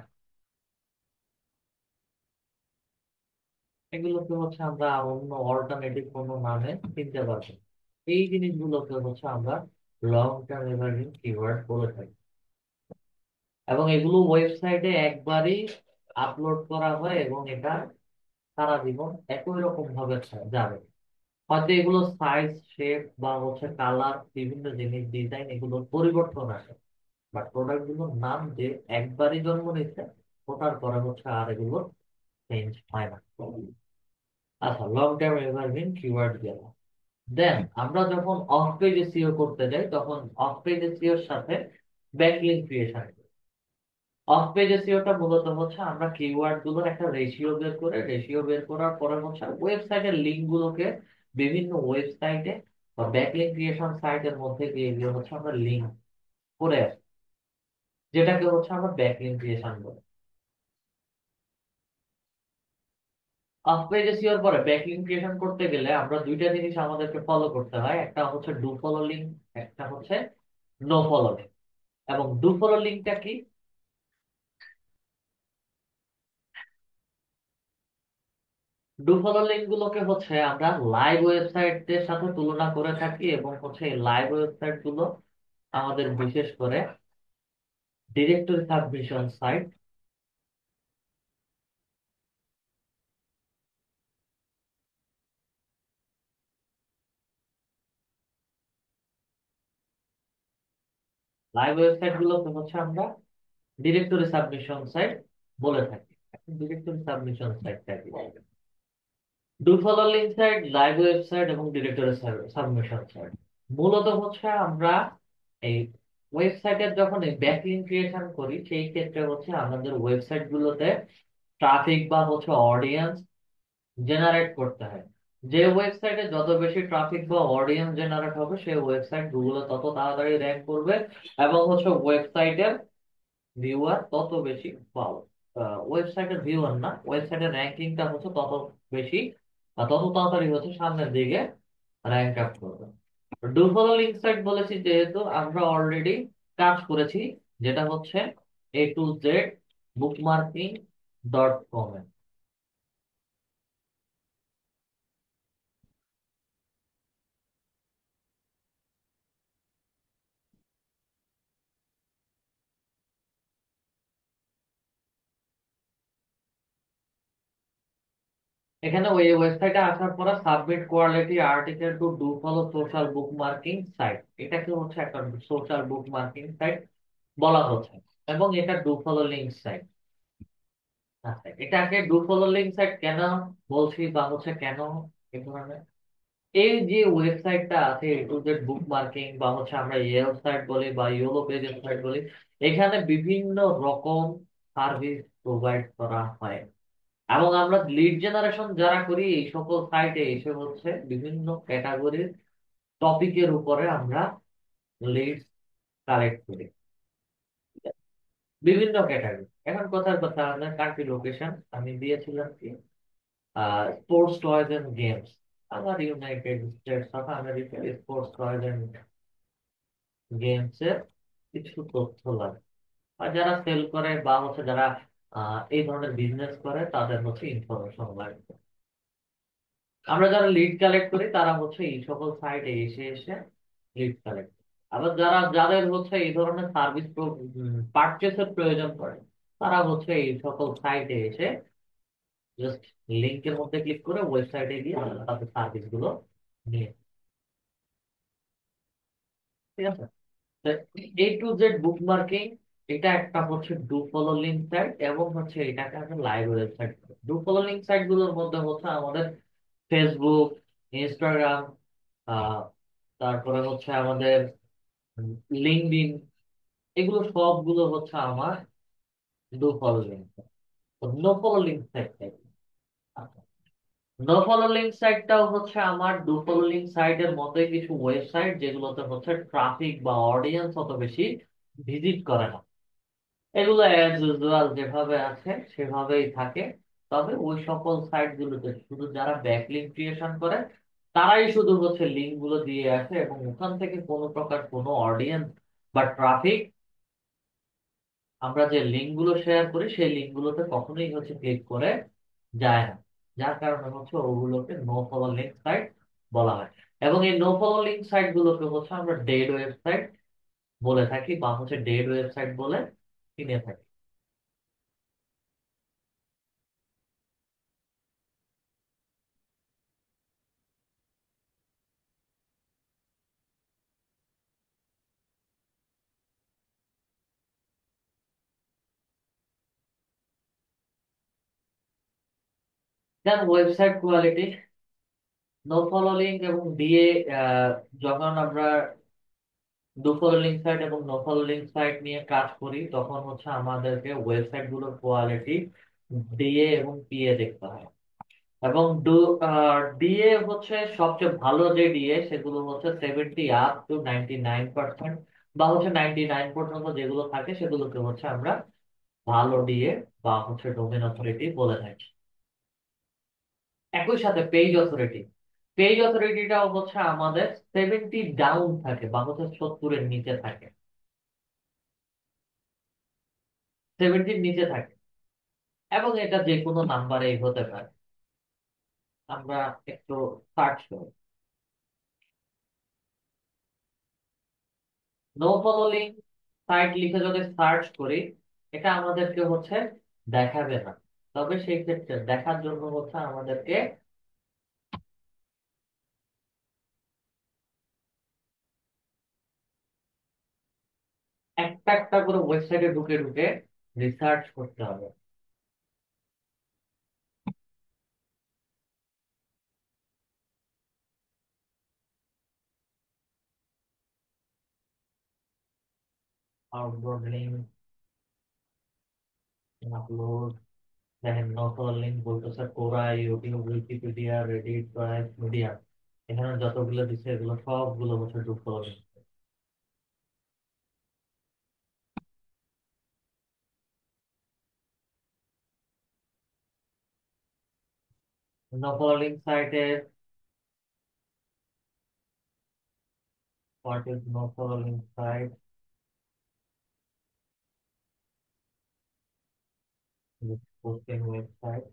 এগুলোকে হচ্ছে আমরা আর অন্য অল্টারনেটিভ কোনো নামে চিনতে পারবো না। এই জিনিসগুলোকে হচ্ছে আমরা লং টার্ম এভারগ্রিন কিওয়ার্ড বলে থাকি। এবং এগুলো ওয়েবসাইটে একবারই আপলোড করা হয় এবং এটা সারা জীবন একই রকম ভাবে যাবে। হয়তো এগুলো সাইজ, শেপ বা হচ্ছে কালার, বিভিন্ন জিনিস, ডিজাইন, এগুলোর পরিবর্তন আসে, বাট প্রোডাক্ট গুলোর নাম যে একবারই জন্ম নিচ্ছে, ওটার পরে হচ্ছে আর এগুলো চেঞ্জ হয় না। আচ্ছা, লং টার্ম এভারগ্রিন কিওয়ার্ড গেল। দেন আমরা যখন অফ পেজ এসইও করতে যাই তখন অফ পেজ এসইওর সাথে ব্যাকলিংক ক্রিয়েশন। অফ পেজ এসইওটা মূলত হচ্ছে আমরা কিওয়ার্ড গুলোর একটা রেশিও বের করে, রেশিও বের করার পরে হচ্ছে ওয়েবসাইটের লিঙ্ক গুলোকে বিভিন্ন ওয়েবসাইটে বা ব্যাকলিংক ক্রিয়েশন সাইটের মধ্যে গিয়ে গিয়ে হচ্ছে আমরা লিঙ্ক করে আসি। যেটাকে হচ্ছে আমরা ব্যাকলিঙ্ক ক্রিয়েশন বলি। অফ পেজ এসইওর পরে ব্যাকলিঙ্ক ক্রিয়েশন করতে গেলে আমরা দুইটা জিনিস আমাদেরকে ফলো করতে হয়, একটা হচ্ছে ডু ফলো লিঙ্ক, একটা হচ্ছে নো ফলো লিঙ্ক। এবং ডু ফলো লিঙ্কটা কি? ডু ফলো লিঙ্ক গুলোকে হচ্ছে আমরা লাইভ ওয়েবসাইটদের সাথে তুলনা করে থাকি, এবং হচ্ছে এই লাইভ ওয়েবসাইট গুলো আমাদের বিশেষ করে directory submission site. Live website গুলোকে হচ্ছে আমরা ডিরেক্টরি সাবমিশন সাইট বলে থাকি। এখন ডিরেক্টরি সাবমিশন সাইটটা কি? Do follow link site, live website এবং ডিরেক্টরি সাবমিশন সাইট মূলত হচ্ছে আমরা এই ওয়েবসাইটের যখন এই ব্যাকলিঙ্ক ক্রিয়েশন করি, সেই ক্ষেত্রে হচ্ছে আমাদের ওয়েবসাইট গুলোতে ট্রাফিক বা হচ্ছে অডিয়েন্স জেনারেট করতে হয়। যে ওয়েবসাইটে যত বেশি ট্রাফিক বা অডিয়েন্স জেনারেট হবে, সেই ওয়েবসাইট গুগলে তত তাড়াতাড়ি র্যাঙ্ক করবে, এবং হচ্ছে ওয়েবসাইটের ভিউয়ার তত বেশি পাবো। ওয়েবসাইটের ভিউয়ার না, ওয়েবসাইটের র্যাঙ্কিংটা হচ্ছে তত বেশি বা তত তাড়াতাড়ি হচ্ছে সামনের দিকে র্যাঙ্ক আপ করবে। ডু ফলো লিঙ্ক সাইট বলেছি যেহেতু আমরা অলরেডি কাজ করেছি, যেটা হচ্ছে A to Z bookmarking.com এ। এখানে ওই ওয়েবসাইটে আসার পরে submit quality article to do follow social bookmarking site, এটাকে হচ্ছে একটা সোশ্যাল বুকমার্কিং সাইট বলা হচ্ছে, এবং এটা ডু ফলো লিঙ্ক সাইট। আচ্ছা, এটাকে ডু ফলো লিঙ্ক সাইট কেন বলছি বা হচ্ছে কেন এই ধরনের, এই যে ওয়েবসাইটটা আছে A to Z book marking বা হচ্ছে আমরা ইয়েলো সাইট বলি বা ইয়েলো পেজের সাইট বলি, এখানে বিভিন্ন রকম সার্ভিস প্রোভাইড করা হয়। এবং আমরা লিড জেনারেশন যারা করি এই সকল সাইটে এসে হচ্ছে বিভিন্ন ক্যাটাগরির টপিকের উপরে আমরা লিড কালেক্ট করি, বিভিন্ন ক্যাটাগরি। এখন কথার কথা, আপনার কান্ট্রি লোকেশন আমি দিয়েছিলাম কি, স্পোর্টস টয়েজ এন্ড গেমস। আমার ইউনাইটেড স্টেটস অফ আমেরিকার স্পোর্টস টয়েজ এন্ড গেমস এর কিছু তথ্য লাগে, আর যারা সেল করে বা হচ্ছে যারা এই ধরনের বিজনেস করে তাদের হচ্ছে ইনফরমেশন লাগবে। আমরা যারা লিড কালেক্ট করি তারা হচ্ছে এই সকল সাইটে এসে এসে লিড কালেক্ট। আবার যাদের হচ্ছে এই ধরনের সার্ভিস পারচেসের প্রয়োজন পড়ে, তারা হচ্ছে এই সকল সাইটে এসে জাস্ট লিংকের মধ্যে ক্লিক করে ওয়েবসাইটে গিয়ে তাদের সার্ভিস গুলো নিয়ে, ঠিক আছে। A to Z book marking, এটা একটা হচ্ছে ডু ফলো লিঙ্ক সাইট, এবং হচ্ছে এটাকে আমরা live website. Do follow link site গুলোর মধ্যে হচ্ছে আমাদের ফেসবুক, ইনস্টাগ্রাম, আহ তারপরে হচ্ছে আমাদের লিঙ্কডইন, এগুলো সবগুলো হচ্ছে আমার do follow link. No follow link site, no follow link সাইটটাও হচ্ছে আমার ডু ফলো লিঙ্ক সাইটের মতোই কিছু ওয়েবসাইট, যেগুলোতে হচ্ছে ট্রাফিক বা অডিয়েন্স অত বেশি ভিজিট করে না। এগুলো অ্যাজ ইউজুয়াল যেভাবে আছে সেভাবেই থাকে। তবে ওই সকল সাইট গুলোতে শুধু যারা ব্যাকলিঙ্ক ক্রিয়েশন করে তারাই শুধু হচ্ছে লিঙ্ক গুলো দিয়ে আসে, এবং ওখান থেকে কোনো প্রকার কোনো অডিয়েন্স বা ট্রাফিক আমরা যে লিঙ্ক গুলো শেয়ার করি সেই লিঙ্ক গুলোতে কখনোই হচ্ছে ক্লিক করে যায় না। যার কারণে হচ্ছে ওগুলোকে নো ফলো লিঙ্ক সাইট বলা হয়। এবং এই নো ফলো লিঙ্ক সাইট গুলোকে হচ্ছে আমরা ডেড ওয়েবসাইট বলে থাকি বা হচ্ছে ডেড ওয়েবসাইট বলে চিনে থাকি। Then website quality, no follow link এবং ডিএ, যখন আমরা ডু ফলো লিঙ্ক সাইট এবং নো ফলো লিঙ্ক সাইট নিয়ে কাজ করি, তখন হচ্ছে আমাদেরকে ওয়েবসাইট গুলোর কোয়ালিটি ডিএ এবং পিএ দেখতে হয়। এবং ডিএ হচ্ছে সবচেয়ে ভালো যে ডিএ, সেগুলো হচ্ছে 70 up to 99% বা হচ্ছে 99 পর্যন্ত যেগুলো থাকে সেগুলোকে হচ্ছে আমরা ভালো দিয়ে বা হচ্ছে ডোমেন অথরিটি বলে থাকি। একই সাথে পেজ অথরিটি, পেজ অথরিটিটাও হচ্ছে আমাদের 70 ডাউন থাকে বা হচ্ছে 70-এর নিচে থাকে, 70-র নিচে থাকে, এবং এটা যে কোনো নাম্বারেই হতে পারে। আমরা একটু সার্চ করি, নো ফলোইং সাইট লিখে যদি সার্চ করি, এটা আমাদেরকে হচ্ছে দেখাবে না। তবে সেই ক্ষেত্রে দেখার জন্য হচ্ছে আমাদেরকে একটা একটা করে ওয়েবসাইটে ঢুকে ঢুকে রিসার্চ করতে হবে। আউটবোর্ড লিঙ্ক, আপলোড, দেখেন নকল লিঙ্ক বলতেছে Quora, YouTube, Wikipedia, Reddit, bright media. এখানে যতগুলো দিচ্ছে এগুলো সবগুলো হচ্ছে ডুপ্লিকেট লিঙ্ক। নকল লিঙ্ক সাইটের হোয়াট ইজ নকল link site, posting website,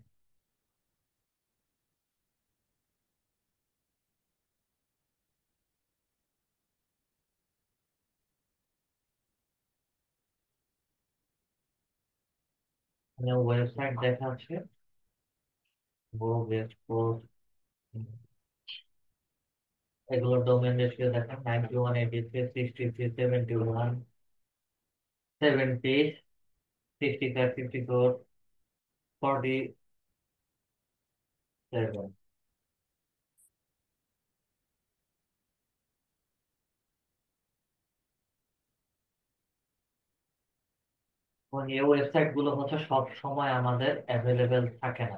website দেখাচ্ছে, গো বেস্ট পোস্ট, এগুলো ডোমেন রেশিও দেখেন 91, 83, 63, 71, 70, 65, 54, 47। এবং এই ওয়েবসাইট গুলো হচ্ছে সব সময় আমাদের অ্যাভেলেবেল থাকে না।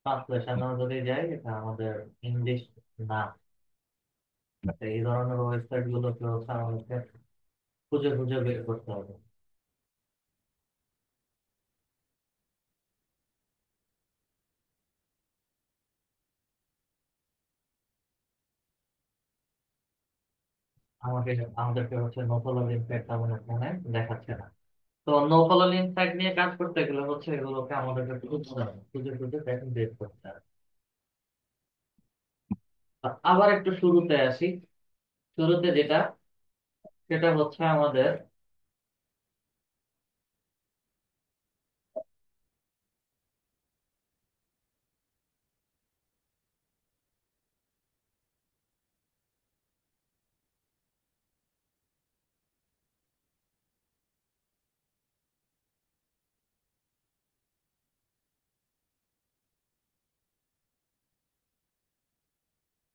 ট্রান্সলেশনও যদি যাই, এটা আমাদের ইংলিশ না। এই ধরনের ওয়েবসাইট গুলোকে হচ্ছে আমাদেরকে খুঁজে খুঁজে বের করতে হবে। আমাকে আমাদেরকে হচ্ছে নো ফলো লিঙ্ক সাইট তেমন এখানে দেখাচ্ছে না। তো নো ফলো লিঙ্ক সাইট নিয়ে কাজ করতে গেলে হচ্ছে এগুলোকে আমাদেরকে খুঁজতে হবে, খুঁজে খুঁজে বের করতে হবে। আবার একটু শুরুতে আসি। শুরুতে যেটা, সেটা হচ্ছে আমাদের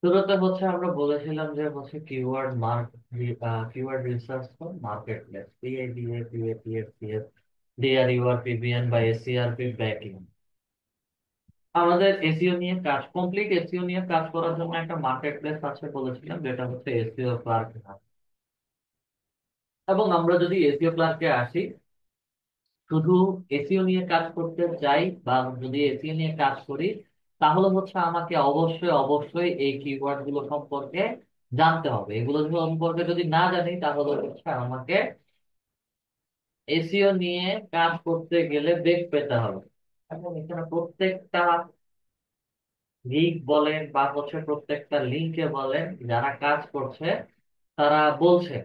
শুরুতে হচ্ছে আমরা বলেছিলাম যে হচ্ছে keyword mark, keyword research market place, পিআইডিএ, পিএপিএফ, ডিআরইউআর, পিবিএন বা এসইআরপি ব্যাকিং। আমাদের এসইও নিয়ে কাজ, কমপ্লিট এসইও নিয়ে কাজ করার জন্য একটা মার্কেট প্লেস আছে বলেছিলাম, যেটা হচ্ছে এসইও ক্লার্ক। এবং আমরা যদি এসইও ক্লার্কে আসি, শুধু এসইও নিয়ে কাজ করতে চাই বা যদি এসইও নিয়ে কাজ করি, তাহলে হচ্ছে আমাকে অবশ্যই অবশ্যই এই কিওয়ার্ড গুলো সম্পর্কে জানতে হবে। এগুলো সম্পর্কে যদি না জানি, তাহলে হচ্ছে আমাকে এসইও নিয়ে কাজ করতে গেলে বেগ পেতে হবে। এবং এখানে প্রত্যেকটা লিঙ্ক বলেন বা হচ্ছে প্রত্যেকটা লিঙ্কে বলেন, যারা কাজ করছে তারা বলছে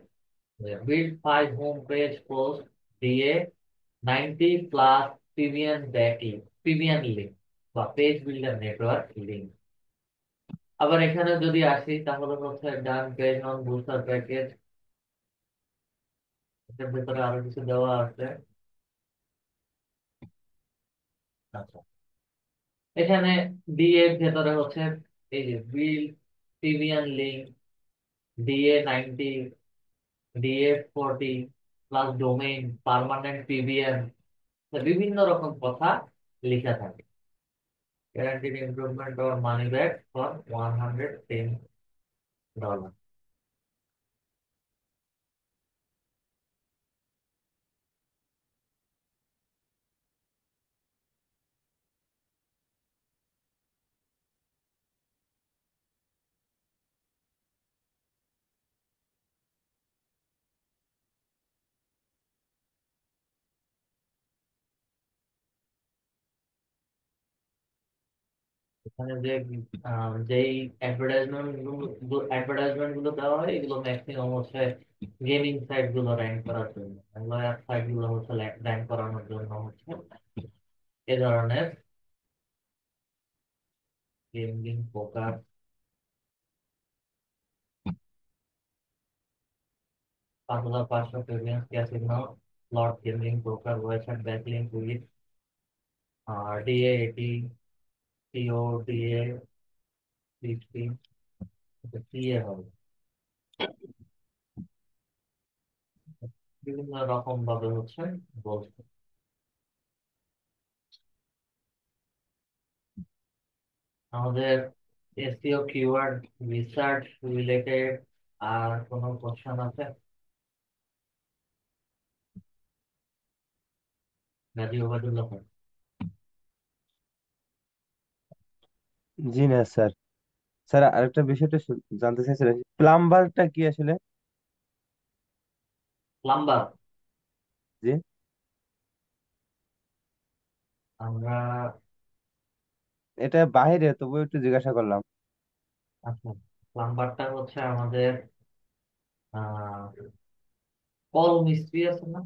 বিল্ড 5 হোম পেজ পোস্ট দিয়ে 90+ পিভিএন ব্যাকলিং, পিভিএন লিঙ্ক বা পেজ বিল্ডার নেটওয়ার্ক লিঙ্ক। আবার এখানে যদি আসি, তাহলে হচ্ছে ডান পেজ নন বুস্টার প্যাকেজ, এটার ভিতরে আরো কিছু দেওয়া আছে। আচ্ছা, এখানে ডিএ এর ভেতরে হচ্ছে এই যে build PBN link, DA 90, DA 40 plus domain, permanent PBN, বিভিন্ন রকম কথা লেখা থাকে। guaranteed improvement or money back for $110. এখানে যে যেই অ্যাডভার্টাইজমেন্ট গুলো দেওয়া হয় এগুলো ম্যাক্সিমাম হচ্ছে গেমিং সাইট গুলো র্যাঙ্ক করার জন্য, লয়ার সাইট গুলো হচ্ছে র্যাঙ্ক করানোর জন্য হচ্ছে এ ধরনের গেমিং পোকার 5500 প্রিভিয়াস ক্যাসিনো স্লট গেমিং পোকার ওয়েবসাইট ব্যাকলিংক উইথ ডিএ 80 টিও ডিএ 50 টিএ হবে, বিভিন্ন রকম ভাবে হচ্ছে বলছে। আমাদের এসইও কিওয়ার্ড রিসার্চ রিলেটেড আর কোনো কোশ্চেন আছে? গাজী ওবায়দুল্লাহ স্যার। জি না স্যার। স্যার আরেকটা বিষয়টা জানতে চাইছিলেন, প্লাম্বারটা কি আসলে? প্লাম্বার, জি। আমরা এটা বাইরে তবু একটু জিজ্ঞাসা করলাম। আচ্ছা, প্লাম্বারটা হচ্ছে আমাদের আহ কল মিস্ত্রি আছে না,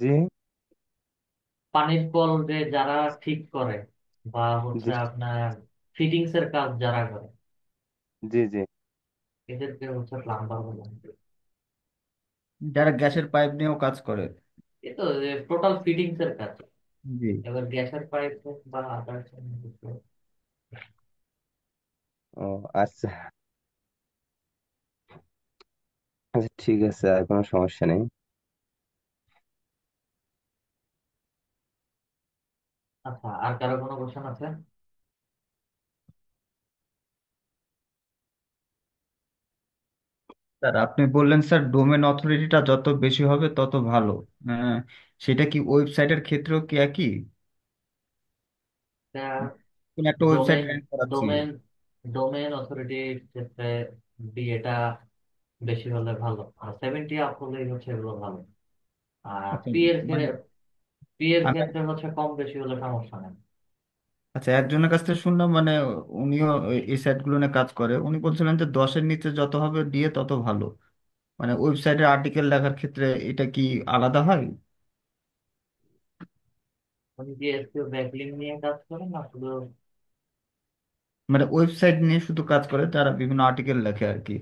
জি পানির কল যে যারা ঠিক করে বা হচ্ছে জি আপনার ফিটিংস এর কাজ যারা করে জি জি। এদেরকে হচ্ছে প্লাম্বার বলে। যারা গ্যাসের পাইপ নিয়েও কাজ করে। এ তো টোটাল ফিটিংস এর কাজ। জি। এবার গ্যাসের পাইপ বা আদার্স। ও আচ্ছা। আচ্ছা ঠিক আছে, আর কোনো সমস্যা নেই। আচ্ছা, আর কারো কোনো কোশ্চেন আছে? স্যার আপনি বললেন স্যার ডোমেন অথরিটিটা যত বেশি হবে তত ভালো। হ্যাঁ, সেটা কি ওয়েবসাইটের ক্ষেত্রেও কি একই? কোন একটা ওয়েবসাইট ডোমেন র্যাঙ্ক করাচ্ছি। ডোমেন ডোমেন অথরিটির ক্ষেত্রে এটা বেশি হলে ভালো, আর 70 আপ হলেই হচ্ছে এগুলো ভালো। আর আচ্ছা, পি এর মানে পি এর আমি ক্ষেত্রে হচ্ছে কম বেশি হলে সমস্যা নেই। আচ্ছা একজনের কাছ থেকে শুনলাম, মানে উনিও এই সাইট গুলো নিয়ে কাজ করে, উনি বলছিলেন যে 10-এর নিচে যত হবে দিয়ে তত ভালো। মানে ওয়েবসাইটে আর্টিকেল লেখার ক্ষেত্রে এটা কি আলাদা হয়? উনি কি এসকিউ ব্যাকলিং নিয়ে কাজ করেন না শুধু? মানে ওয়েবসাইট নিয়ে শুধু কাজ করে, যারা বিভিন্ন আর্টিকেল লেখে আর কি।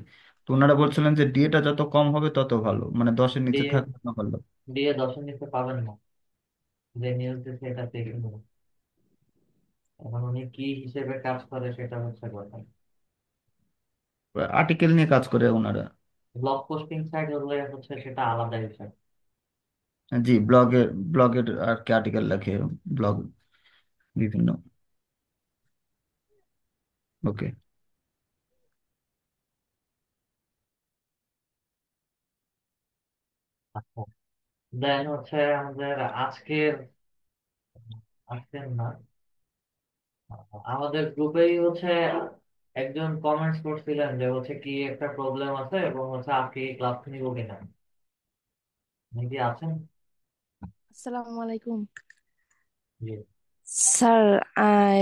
তো ওনারা বলছিলেন যে ডিএটা যত কম হবে তত ভালো, মানে 10-এর নিচে দিয়ে থাকলে না ভালো। দিয়ে 10-এর নিচে পাবেন না, যে নিউজ দিচ্ছে এটা দেখে নেবেন। এখন উনি কি হিসেবে কাজ করে সেটা হচ্ছে কথা। আর্টিকেল নিয়ে কাজ করে ওনারা। ব্লগ পোস্টিং সাইট হলে হচ্ছে সেটা আলাদা বিষয়। জি, ব্লগের ব্লগের আর কি আর্টিকেল লেখে, ব্লগ বিভিন্ন। ওকে। আচ্ছা, দেন হচ্ছে আমাদের আজকের আজকের না, আমাদের গ্রুপেই হচ্ছে একজন কমেন্টস করছিলেন যে হচ্ছে কি একটা প্রবলেম আছে এবং হচ্ছে আজকে ক্লাস নিব কিনা, আপনি কি আছেন? আসসালামু আলাইকুম জি। স্যার। আহ,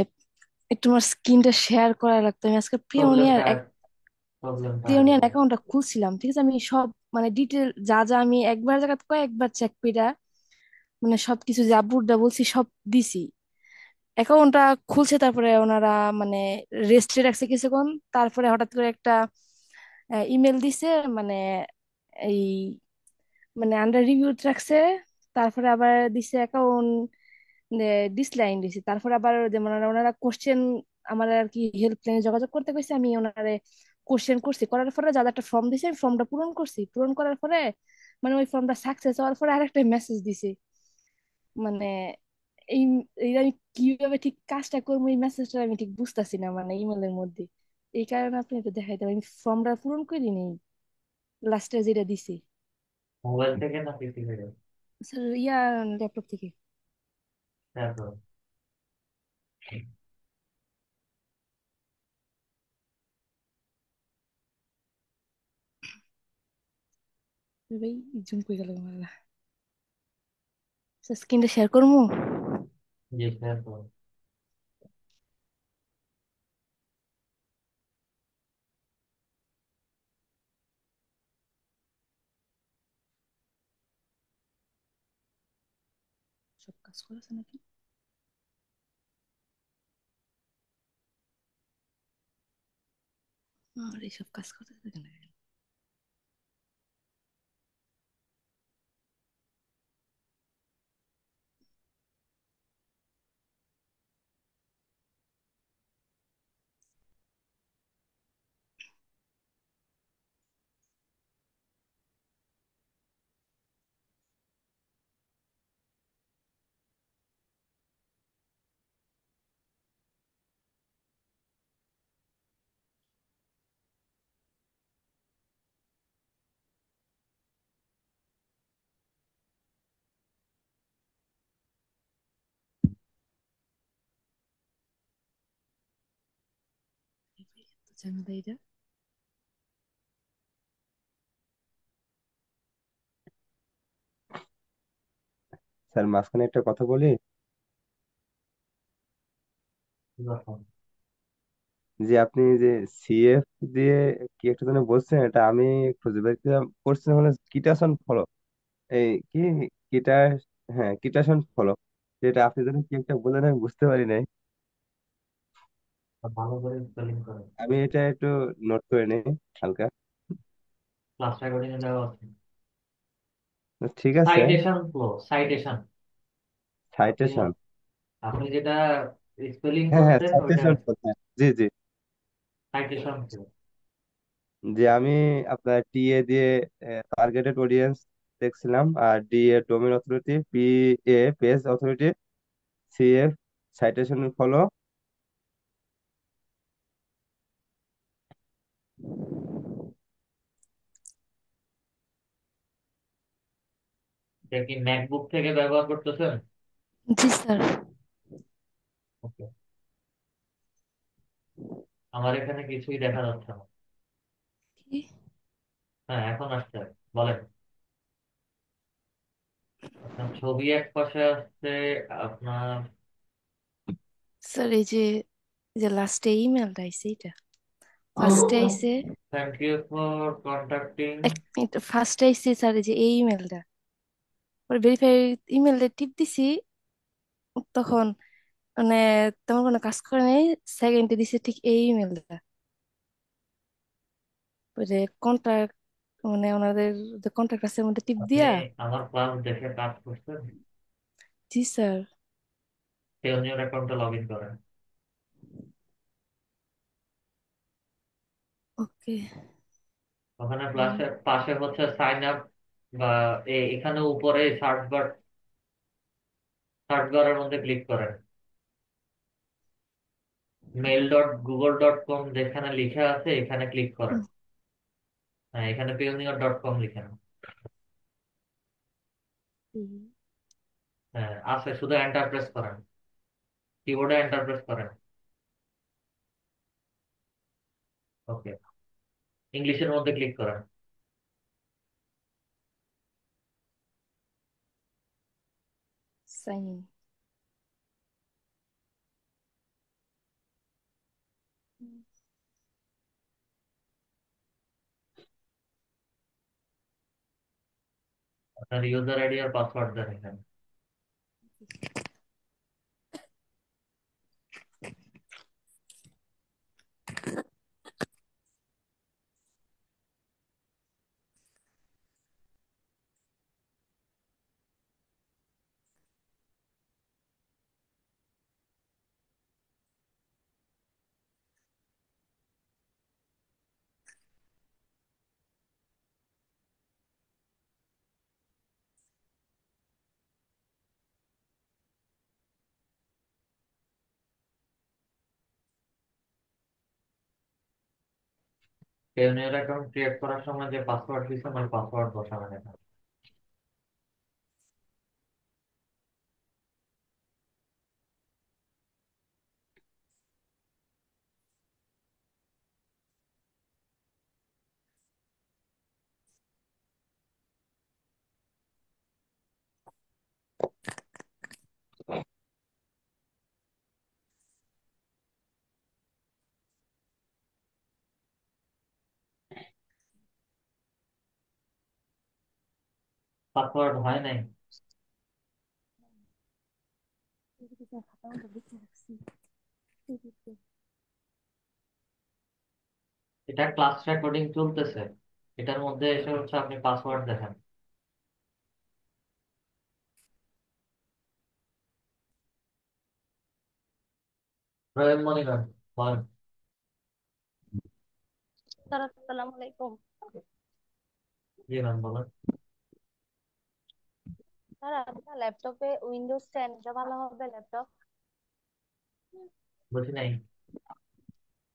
একটু আমার স্ক্রিনটা শেয়ার করা লাগতো। আমি আজকে প্রবলেমটা প্রবলেমটা পিওনিয়ার অ্যাকাউন্টটা খুলছিলাম, ঠিক আছে? আমি সব মানে ডিটেল যা যা আমি একবার জায়গা কয়েকবার চেক কইরা মানে সবকিছু যা বুটটা বলছি সব দিছি। অ্যাকাউন্টটা খুলছে, তারপরে ওনারা মানে রেস্টে রাখছে কিছুক্ষণ, তারপরে হঠাৎ করে একটা ইমেল দিছে, মানে এই মানে আন্ডার রিভিউ রাখছে। তারপরে আবার দিছে অ্যাকাউন্ট ডিসলাইন দিছে। তারপরে আবার যেমন ওনারা কোশ্চেন আমার আর কি হেল্পলাইনে যোগাযোগ করতে কইছে, আমি ওনারে কোশ্চেন করছি, করার পরে যাদের একটা ফর্ম দিছে ফর্মটা পূরণ করছি, পূরণ করার পরে মানে ওই ফর্মটা সাকসেস হওয়ার পরে আরেকটা মেসেজ দিছে। মানে এই এই আমি কিভাবে ঠিক কাজটা করবো এই মেসেজটা আমি ঠিক বুঝতেছি না মানে ইমেলের মধ্যে। এই কারণে আপনি একটু দেখাইতে পারেন। আমি ফর্মটা পূরণ করি নেই, লাস্টে যেটা দিছি। মোবাইল থেকে না পিসি থেকে? স্যার ইয়া, ল্যাপটপ থেকে। তারপর ভাই জুম করে গেল আমার। স্যার স্ক্রিনটা শেয়ার করবো? যে তারপর সব কাজ করেছে নাকি? আর এইসব কাজ করতে থাকে না। ঝামেলা এটা। স্যার মাঝখানে একটা কথা বলি। যখন যে আপনি যে সিএফ দিয়ে কি একটা যেন বলছেন, এটা আমি খুঁজে বের করছিলাম হলো কিটাশন ফলো, এই কি কিটা, হ্যাঁ কিটাশন ফলো, যেটা আপনি যেন কি একটা বললেন আমি বুঝতে পারি নাই। ভালো করে স্পেলিং করে আমি এটা একটু নোট করে নিই হালকা। ক্লাস রেকর্ডিং এ দেওয়া আছে। ঠিক আছে। Citation flow, citation. আপনি সাইটেশন, আপনি যেটা স্পেলিং হ্যাঁ হ্যাঁ করছেন ওইটা সাইটেশন, জি জি। Citation flow. যে আমি আপনার টিএ দিয়ে টার্গেটেড অডিয়েন্স দেখছিলাম, আর D A domain authority, P A page authority, C F citation follow. এটা কি ম্যাকবুক থেকে ব্যবহার করতেছেন? জি স্যার। ওকে, আমার এখানে কিছুই দেখা যাচ্ছে না। কি? হ্যাঁ, এখন আসছে। বলেন। আপনার ছবি এক পাশে আসছে। আপনার স্যার এই যে লাস্টে ইমেলটা আইছে এটা, ফার্স্টে আইছে। Thank you for contacting. এক মিনিট, ফার্স্টে আইছে স্যার এই যে এই ইমেলটা, পরে ভেরিফাই ইমেলটা টিপ দিছি, তখন মানে তেমন কোনো কাজ করে নাই। সেকেন্ডে দিছে ঠিক এই ইমেলটা, ওই কন্ট্যাক্ট, মানে ওনাদের যে কন্ট্যাক্ট আছে এর মধ্যে টিপ আপনি দিয়া। আমার ক্লাস দেখে কাজ করছেন? জি স্যার। পেওনিয়র অ্যাকাউন্টে লগ ইন করেন। ওকে। ওখানে পাশে পাশে হচ্ছে সাইন আপ, বা এখানে উপরে সার্চ বারের মধ্যে ক্লিক করেন। mail.google.com যেখানে লিখা আছে এখানে ক্লিক করেন। হ্যাঁ, এখানে pioneer.com লিখেন। হ্যাঁ আছে, শুধু এন্টার প্রেস করেন, কিবোর্ডে এন্টার প্রেস করেন। ওকে, ইংলিশের মধ্যে ক্লিক করেন। Sign in. আপনার ইউজার আইডি আর পাসওয়ার্ড দেন এখানে। পেওনিয়ার অ্যাকাউন্ট ক্রিয়েট করার সময় যে পাসওয়ার্ড দিচ্ছে আমার পাসওয়ার্ড বসানো এখানে। পাসওয়ার্ড হয় নাই। এটা ক্লাস রেকর্ডিং চলতেছে, এটার মধ্যে এসে হচ্ছে আপনি পাসওয়ার্ড দেখেন। রয়েল মনিগঞ্জ, বলেন। স্যার আসসালামু আলাইকুম। জি ম্যাম বলেন। স্যার আপনার ল্যাপটপে উইন্ডোজ 10 এটা ভালো হবে? বুঝি নাই।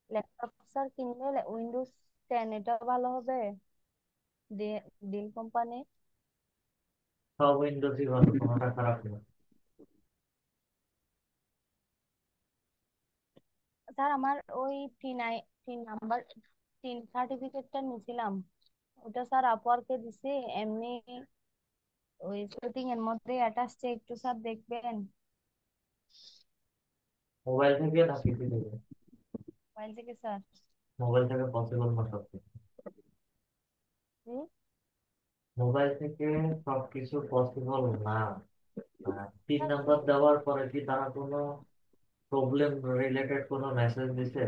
ল্যাপটপ স্যার কিনলে উইন্ডোজ 10 এটা ভালো হবে? Dell company. সব উইন্ডোজই ভালো, কোনোটা খারাপ না। স্যার আমার ওই তিন নাম্বার 3 সার্টিফিকেটটা নিয়েছিলাম, ওটা স্যার আপওয়ার্কে দিছি, এমনি ওই শুটিং এর মধ্যে অ্যাটাচছে, একটু স্যার দেখবেন। মোবাইল থেকে না পিসি থেকে? মোবাইল থেকে স্যার। মোবাইল থেকে পসিবল না সব কিছু। জি। মোবাইল থেকে সবকিছু পসিবল না। 3 নাম্বার স্যার দেওয়ার পরে কি তারা কোনো প্রবলেম রিলেটেড কোনো মেসেজ দিছে?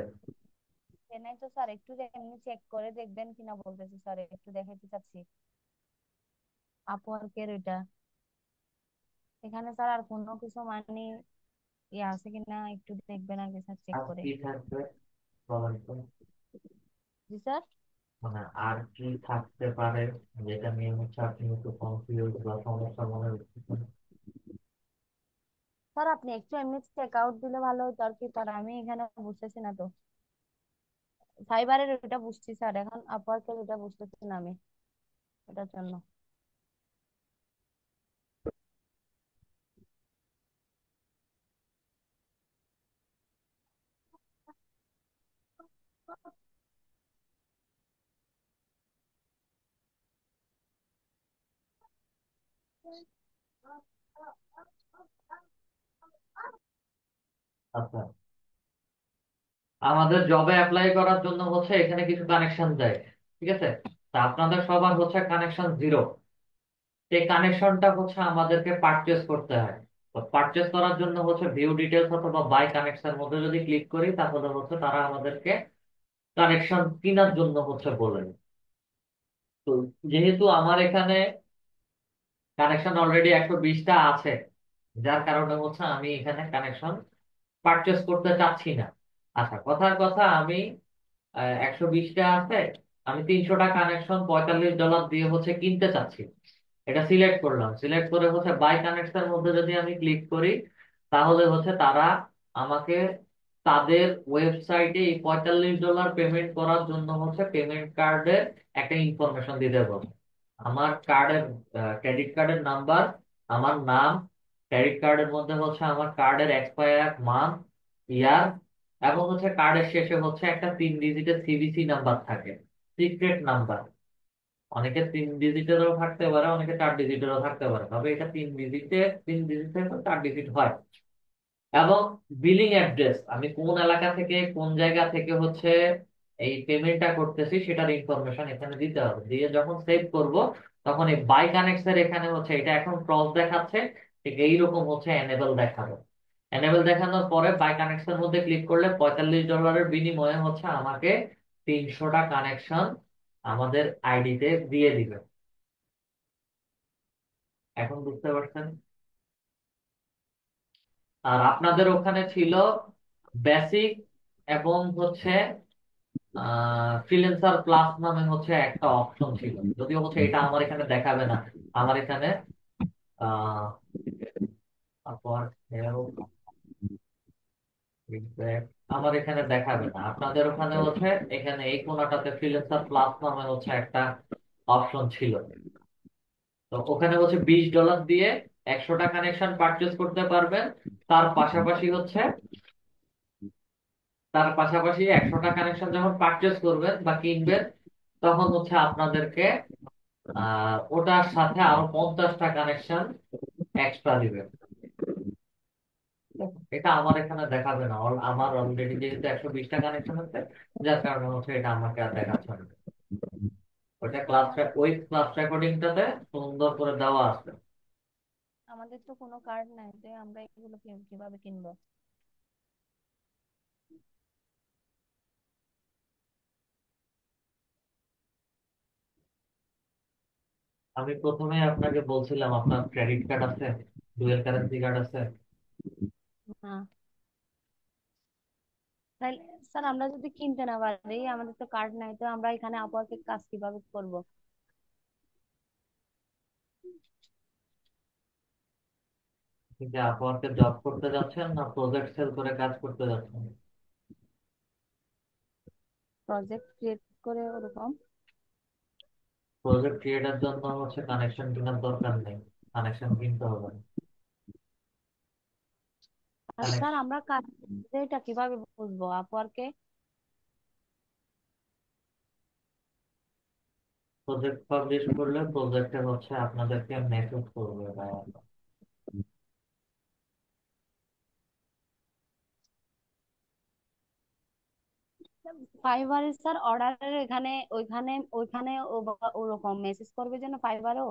নাই তো স্যার, একটু এমনি চেক করে দেখবেন কিনা বলতেছি স্যার, একটু দেখাতে চাচ্ছি আপওয়ার্কের ওইটা। এখানে স্যার আর কোনো কিছু মানে ইয়ে আছে কিনা একটু দেখবেন আগে স্যার, চেক আর করে। কি থাকবে বলেন তো? জি স্যার। মানে আর কি থাকতে পারে যেটা নিয়ে হচ্ছে আপনি একটু কনফিউজ বা সমস্যা মনে হচ্ছে? স্যার আপনি একটু এমনি চেক আউট দিলে ভালো হতো আর কি স্যার, আমি এখানে বুঝতেছি না তো। ফাইবারের ওটা বুঝছি স্যার, এখন আপওয়ার্কের ওটা বুঝতেছি না আমি, ওটার জন্য। আচ্ছা, আমাদের জবে অ্যাপ্লাই করার জন্য হচ্ছে এখানে কিছু কানেকশন দেয়, ঠিক আছে? তা আপনাদের সবার হচ্ছে কানেকশন 0। এই কানেকশনটা হচ্ছে আমাদেরকে পারচেজ করতে হয়। তো পারচেজ করার জন্য হচ্ছে ভিউ ডিটেলস অথবা বাই কানেকশন মধ্যে যদি ক্লিক করি তাহলে হচ্ছে তারা আমাদেরকে কানেকশন কেনার জন্য হচ্ছে বলেন। তো যেহেতু আমার এখানে কানেকশন অলরেডি 120টা আছে, যার কারণে হচ্ছে আমি এখানে কানেকশন পারচেস করতে চাচ্ছি না। আচ্ছা, কথার কথা, আমি 120টা আছে, আমি 300টা কানেকশন $45 দিয়ে হচ্ছে কিনতে চাচ্ছি। এটা সিলেক্ট করলাম, সিলেক্ট করে হচ্ছে বাই কানেকশন মধ্যে যদি আমি ক্লিক করি তাহলে হচ্ছে তারা আমাকে তাদের ওয়েবসাইটে এই $45 পেমেন্ট করার জন্য হচ্ছে পেমেন্ট কার্ডের একটা ইনফরমেশন দিতে বলে। আমার কার্ডের ক্রেডিট কার্ডের নাম্বার, আমার নাম, ক্রেডিট কার্ডের মধ্যে হচ্ছে আমার কার্ডের এক্সপায়ার মান্থ, ইয়ার, এবং হচ্ছে কার্ডের শেষে হচ্ছে একটা 3 ডিজিটের সিভিসি নাম্বার থাকে, সিক্রেট নাম্বার। অনেকে 3 ডিজিটেরও থাকতে পারে, অনেকে 4 ডিজিটেরও থাকতে পারে, তবে এটা 3 ডিজিট থেকে 4 ডিজিট হয়। এবং বিলিং অ্যাড্রেস, আমি কোন এলাকা থেকে কোন জায়গা থেকে হচ্ছে এই পেমেন্টটা করতেছি সেটার ইনফরমেশন এখানে দিতে হবে। দিয়ে যখন সেভ করব তখন এই বাই কানেক্ট এর এখানে হচ্ছে এটা এখন ক্রস দেখাচ্ছে, ঠিক এইরকম হচ্ছে এনেবল দেখাবে। এনেবল দেখানোর পরে বাই কানেকশন মধ্যে ক্লিক করলে $45 বিনিময়ে হচ্ছে আমাকে 300টা কানেকশন আমাদের আইডিতে দিয়ে দিবে। এখন বুঝতে পারছেন? আর আপনাদের ওখানে ছিল বেসিক এবং হচ্ছে ফ্রিল্যান্সার প্লাস নামে হচ্ছে একটা অপশন ছিল, যদিও হচ্ছে এটা আমার এখানে দেখাবে না। আমার এখানে আহ আমার এখানে দেখাবে না, আপনাদের ওখানে হচ্ছে এখানে এই কোনাটাতে ফ্রিল্যান্সার প্লাস নামে হচ্ছে একটা অপশন ছিল। তো ওখানে হচ্ছে $20 দিয়ে 100টা কানেকশন পারচেজ করতে পারবেন। তার পাশাপাশি হচ্ছে তার পাশাপাশি 100টা কানেকশন যখন পারচেজ করবেন বা কিনবেন, তখন হচ্ছে আপনাদেরকে ওটার সাথে আরো 50টা কানেকশন এক্সট্রা দিবে। এটা আমার এখানে দেখাবে না, আমার অলরেডি যেহেতু 120টা কানেকশন আছে, যার কারণে হচ্ছে এটা আমাকে আর দেখাচ্ছে না। ওটা স্যার ওই ক্লাস রেকর্ডিংটাতে সুন্দর করে দেওয়া আছে। আমাদের তো কোনো কার্ড নাই, তো আমরা এগুলো কিভাবে কিনবো? আমি প্রথমে আপনাকে বলছিলাম আপনার ক্রেডিট কার্ড আছে, ডুয়েল কারেন্সি কার্ড আছে। না, তাহলে স্যার আমরা যদি কিনতে না পারি, আমাদের তো কার্ড নাই, তো আমরা এখানে আপওয়ার্কে কাজ কিভাবে করব? কিন্তু আপওয়ার্কে জব করতে যাচ্ছেন না প্রজেক্ট সেল করে কাজ করতে যাচ্ছেন? প্রজেক্ট ক্রিয়েট করে ওরকম। প্রজেক্ট ক্রিয়েটের জন্য হচ্ছে কানেকশন কেনার দরকার নেই, কানেকশন কিনতে হবে না। আর স্যার কানেকশন আমরা কাজ এটা কিভাবে বুঝবো আপওয়ার্কে? প্রজেক্ট পাবলিশ করলে প্রজেক্টে হচ্ছে আপনাদেরকে মেসেজ করবে বা ফাইবারে স্যার অর্ডারের এখানে ওইখানে ওইখানে ওরকম মেসেজ করবে যেন ফাইবারও।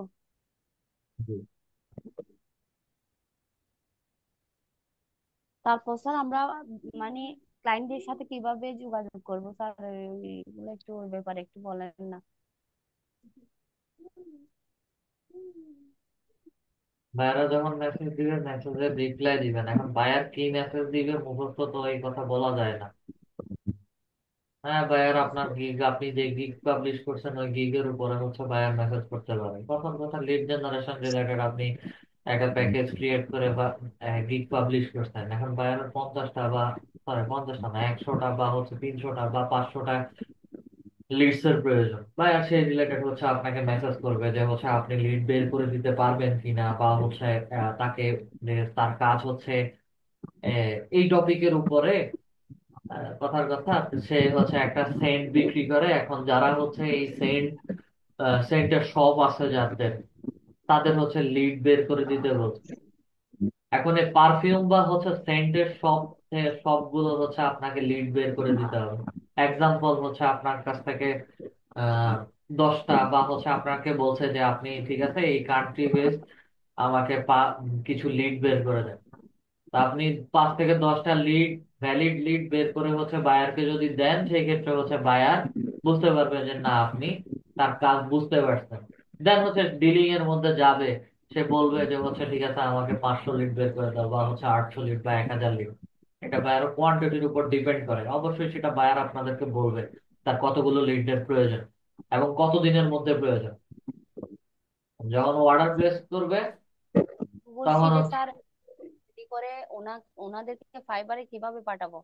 তারপর স্যার আমরা মানে ক্লায়েন্টদের সাথে কিভাবে যোগাযোগ করবো স্যার? এগুলো একটু ওই ব্যাপারে একটু বলেন না। বায়াররা যখন মেসেজ দিবে মেসেজের রিপ্লাই দিবেন। এখন বায়ার কি মেসেজ দিবে মুখস্থ তো এই কথা বলা যায় না। হ্যাঁ, বায়ার আপনার গিগ, আপনি যে গিগ পাবলিশ করছেন ওই গিগের উপরে হচ্ছে বায়ার মেসেজ করতে পারে। প্রথম কথা, লিড জেনারেশন রিলেটেড আপনি একটা প্যাকেজ ক্রিয়েট করে বা গিগ পাবলিশ করছেন। এখন বায়ারের 50টা বা সরি 50টা না, 100টা বা হচ্ছে 300টা বা 500টা লিডস এর প্রয়োজন। বায়ার সেই রিলেটেড হচ্ছে আপনাকে মেসেজ করবে যে হচ্ছে আপনি লিড বের করে দিতে পারবেন কিনা, বা হচ্ছে তাকে যে তার কাজ হচ্ছে এই টপিকের উপরে। কথার কথা, সে হচ্ছে একটা সেন্ট বিক্রি করে। এখন যারা হচ্ছে এই সেন্টের শপ আছে যাদের, তাদের হচ্ছে লিড বের করে দিতে বলছে। এখন এই পারফিউম বা হচ্ছে সেন্টের সবগুলো হচ্ছে আপনাকে লিড বের করে দিতে হবে। এক্সাম্পল হচ্ছে আপনার কাছ থেকে আহ 10টা বা হচ্ছে আপনাকে বলছে যে আপনি ঠিক আছে এই কান্ট্রি বেস আমাকে কিছু লিড বের করে দেন। তা আপনি 5 থেকে 10টা লিড, ভ্যালিড লিড বের করে হচ্ছে বায়ারকে যদি দেন, সেই ক্ষেত্রে হচ্ছে বায়ার বুঝতে পারবে যে না আপনি তার কাজ বুঝতে পারছেন। দেন হচ্ছে ডিলিং এর মধ্যে যাবে, সে বলবে যে হচ্ছে ঠিক আছে আমাকে 500 লিড বের করে দাও বা হচ্ছে 800 লিড বা 1000 লিড। এটা বায়ার কোয়ান্টিটির উপর ডিপেন্ড করে। অবশ্যই সেটা বায়ার আপনাদেরকে বলবে তার কতগুলো লিডের প্রয়োজন এবং কতদিনের মধ্যে প্রয়োজন। যখন অর্ডার প্লেস করবে বলছি তখন যে হচ্ছে স্যার কি করে ওনাদেরকে ফাইবারে কিভাবে পাঠাবো?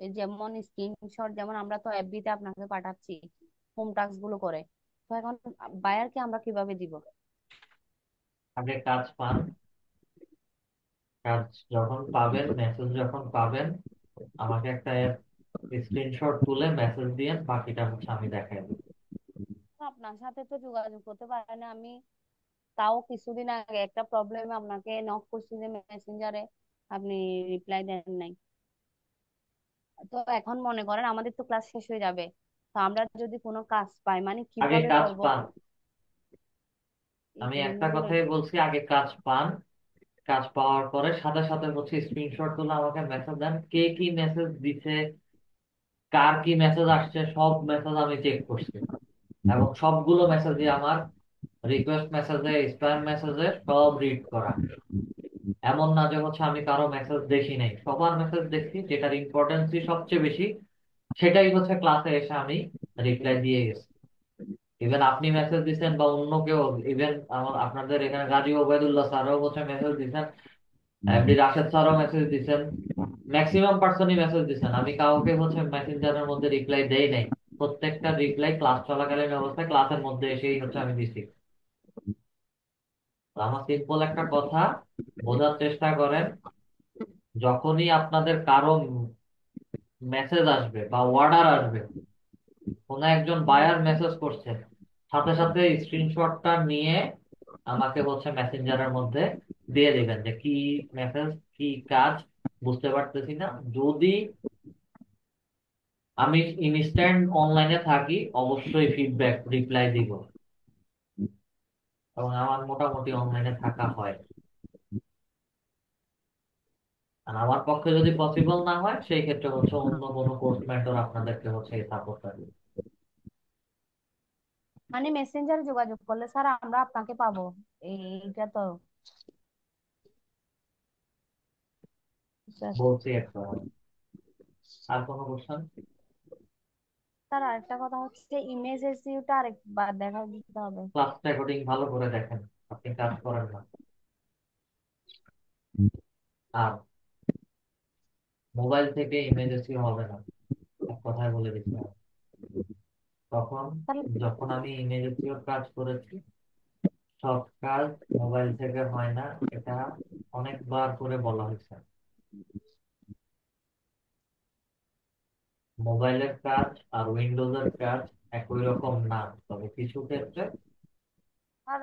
এই যেমন স্ক্রিনশট, যেমন আমরা তো এফবি তে আপনাকে পাঠাচ্ছি হোম টাস্ক গুলো করে, তো এখন বায়ারকে আমরা কিভাবে দিব? আগে কাজ পান, কাজ যখন পাবেন, মেসেজ যখন পাবেন, আমাকে একটা স্ক্রিনশট তুলে মেসেজ দিয়ে বাকিটা হচ্ছে আমি দেখাই দিই। তো আপনার সাথে তো যোগাযোগ করতে পারি না আমি। তাও কিছুদিন আগে একটা প্রবলেমে আপনাকে নক করছি যে মেসেঞ্জারে, আপনি রিপ্লাই দেন নাই। তো এখন মনে করেন আমাদের তো ক্লাস শেষ হয়ে যাবে, তো আমরা যদি কোনো কাজ পাই মানে আগে কিভাবে কাজ করব পান, এই আমি একটা জিনিসগুলো কথাই একটু। বলছি, আগে কাজ পান। কাজ পাওয়ার পরে সাথে সাথে হচ্ছে স্ক্রিনশট তুলে আমাকে মেসেজ দেন, কে কি মেসেজ দিছে, কার কি মেসেজ আসছে, সব মেসেজ আমি চেক করছি। এবং সবগুলো মেসেজই আমার রিকোয়েস্ট মেসেজে, স্প্যাম মেসেজে সব রিড করা। এমন না যে হচ্ছে আমি কারো মেসেজ দেখি নাই, সবার মেসেজ দেখছি, যেটার ইম্পর্টেন্সই সবচেয়ে বেশি সেটাই হচ্ছে ক্লাসে এসে আমি রিপ্লাই দিয়ে গেছি। ইভেন আপনি মেসেজ দিচ্ছেন বা অন্য কেউ, ইভেন আপনাদের এখানে গাজী ওবায়দুল্লাহ স্যারও হচ্ছে মেসেজ দিচ্ছেন, এমডি রাশেদ স্যারও মেসেজ দিছেন, ম্যাক্সিমাম পার্সনই মেসেজ দিছেন। আমি কাউকে হচ্ছে মেসেঞ্জারের মধ্যে রিপ্লাই দেই নাই। প্রত্যেকটা রিপ্লাই ক্লাস চলাকালীন অবস্থায় ক্লাসের মধ্যে এসেই হচ্ছে আমি দিছি। তো আমার সিম্পল একটা কথা, বোঝার চেষ্টা করেন, যখনই আপনাদের কারো মেসেজ আসবে বা অর্ডার আসবে, কোন একজন বায়ার মেসেজ করছে, সাথে সাথে স্ক্রিনশটটা নিয়ে আমাকে হচ্ছে মেসেঞ্জারের মধ্যে দিয়ে দিবেন যে কি মেসেজ, কি কাজ, বুঝতে পারতেছি না। যদি আমি ইনস্ট্যান্ট অনলাইনে থাকি অবশ্যই ফিডব্যাক রিপ্লাই দিব, এবং আমার মোটামুটি অনলাইনে থাকা হয়। আর আমার পক্ষে যদি পসিবল না হয় সেই ক্ষেত্রে হচ্ছে অন্য কোনো কোর্স মেন্টর আপনাদেরকে হচ্ছে এই সাপোর্টটা দিবে। মানে মেসেঞ্জারে যোগাযোগ করলে স্যার আমরা আপনাকে পাবো, এইটা তো স্যার। বলছি একটা। আর কোনো কোশ্চেন? স্যার আরেকটা কথা হচ্ছে, ইমেজ এসইউটা আরেকবার দেখা দিতে হবে। ক্লাস রেকর্ডিং ভালো করে দেখেন, আপনি কাজ করেন না। আর মোবাইল থেকে ইমেজেসি হবে না, এক কথায় বলে দিচ্ছি আমি। তখন তাহলে যখন আমি ইমেজেসিওর কাজ করেছি, সব কাজ মোবাইল থেকে হয় না, এটা অনেকবার করে বলা হয়েছে। মোবাইলের কাজ আর উইন্ডোজের কাজ একই রকম না, তবে কিছু ক্ষেত্রে। আর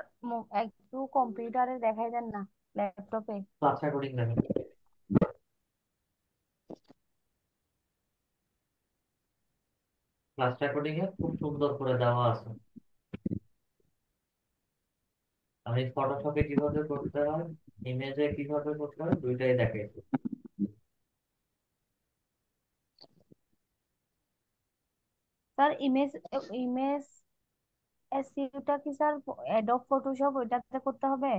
একটু কম্পিউটারে দেখাই দেন না, ল্যাপটপে। ক্লাস রেকর্ডিং দেখেন, ক্লাস রেকর্ডিং এ খুব সুন্দর করে দেওয়া আছে। আমি ফটোশপে কিভাবে করতে হয়, ইমেজে কিভাবে করতে হয়, দুইটাই দেখাইছি। স্যার ইমেজ ইমেজ এসইউটা কি স্যার অ্যাডোব ফটোশপ ওইটাতে করতে হবে?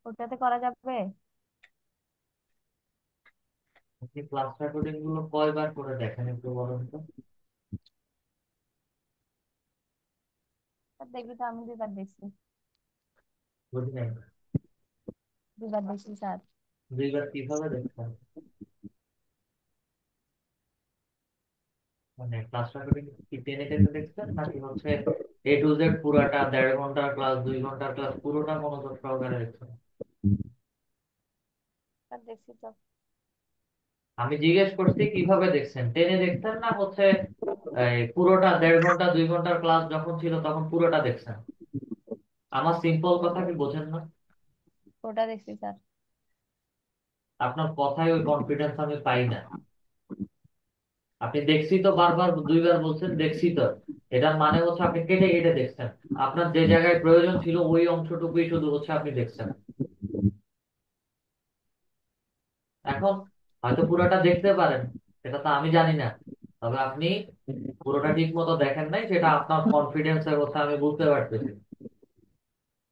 ওটাতে করা যাবে? আপনি ক্লাস রেকর্ডিং গুলো কয়বার করে দেখেন একটু বলুন তো? স্যার দেখবি তো, আমি 2বার দেখছি। বুঝি নাই। 2বার দেখছি স্যার। দুইবার কিভাবে দেখছেন? মানে ক্লাস রেকর্ডিং কি টেনে টেনে দেখছেন, নাকি হচ্ছে A to Z পুরাটা 1.5 ঘন্টার ক্লাস, 2 ঘন্টার ক্লাস পুরোটা মনোযোগ সহকারে দেখছেন? স্যার দেখছি তো। আমি জিজ্ঞেস করছি কিভাবে দেখছেন, টেনে দেখছেন না হচ্ছে পুরোটা 1.5 ঘন্টা 2 ঘন্টার ক্লাস যখন ছিল তখন পুরোটা দেখছেন? আমার সিম্পল কথা কি বোঝেন না? ওটা দেখছি স্যার। আপনার কথায় ওই কনফিডেন্স আমি পাই না। আপনি দেখছি তো বারবার 2বার বলছেন, দেখছি তো, এটার মানে হচ্ছে আপনি কেটে কেটে দেখছেন। আপনার যে জায়গায় প্রয়োজন ছিল ওই অংশটুকুই শুধু হচ্ছে আপনি দেখছেন। এখন হয়তো পুরোটা দেখতে পারেন, সেটা তো আমি জানি না, তবে আপনি পুরোটা ঠিক মতো দেখেন নাই, সেটা আপনার কনফিডেন্সের কথা আমি বুঝতে পারতেছি।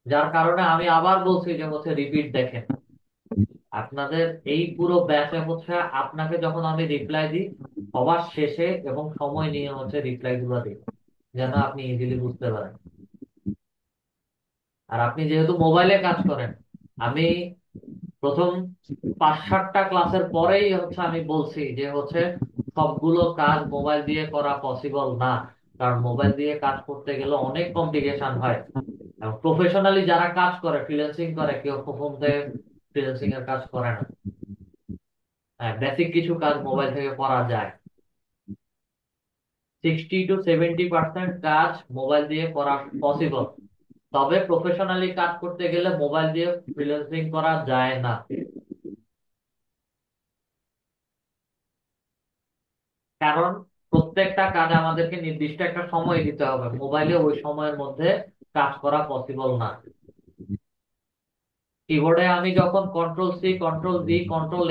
যার কারণে আমি আবার বলছি যে হচ্ছে রিপিট দেখেন। আপনাদের এই পুরো ব্যাচে হচ্ছে আপনাকে যখন আমি রিপ্লাই দিই, সবার শেষে এবং সময় নিয়ে হচ্ছে রিপ্লাই গুলো দিই, যেন আপনি ইজিলি বুঝতে পারেন। আর আপনি যেহেতু মোবাইলে কাজ করেন, আমি প্রথম 5-7টা ক্লাসের পরেই হচ্ছে আমি বলছি যে হচ্ছে সবগুলো কাজ মোবাইল দিয়ে করা পসিবল না, কারণ মোবাইল দিয়ে কাজ করতে গেলে অনেক কমপ্লিকেশন হয়। এবং প্রফেশনালি যারা কাজ করে, ফ্রিল্যান্সিং করে, কেউ ফোন থেকে ফ্রিল্যান্সিং এর কাজ করে না। হ্যাঁ, বেসিক কিছু কাজ মোবাইল থেকে করা যায়। 60 to 70% কাজ মোবাইল দিয়ে করা পসিবল, তবে প্রফেশনালি কাজ করতে গেলে মোবাইল দিয়ে ফ্রিল্যান্সিং করা যায় না। কারণ প্রত্যেকটা কাজ আমাদেরকে নির্দিষ্ট একটা সময় দিতে হবে, মোবাইলে ওই সময়ের মধ্যে কাজ করা পসিবল না। কিবোর্ডে আমি যখন control C, control V, control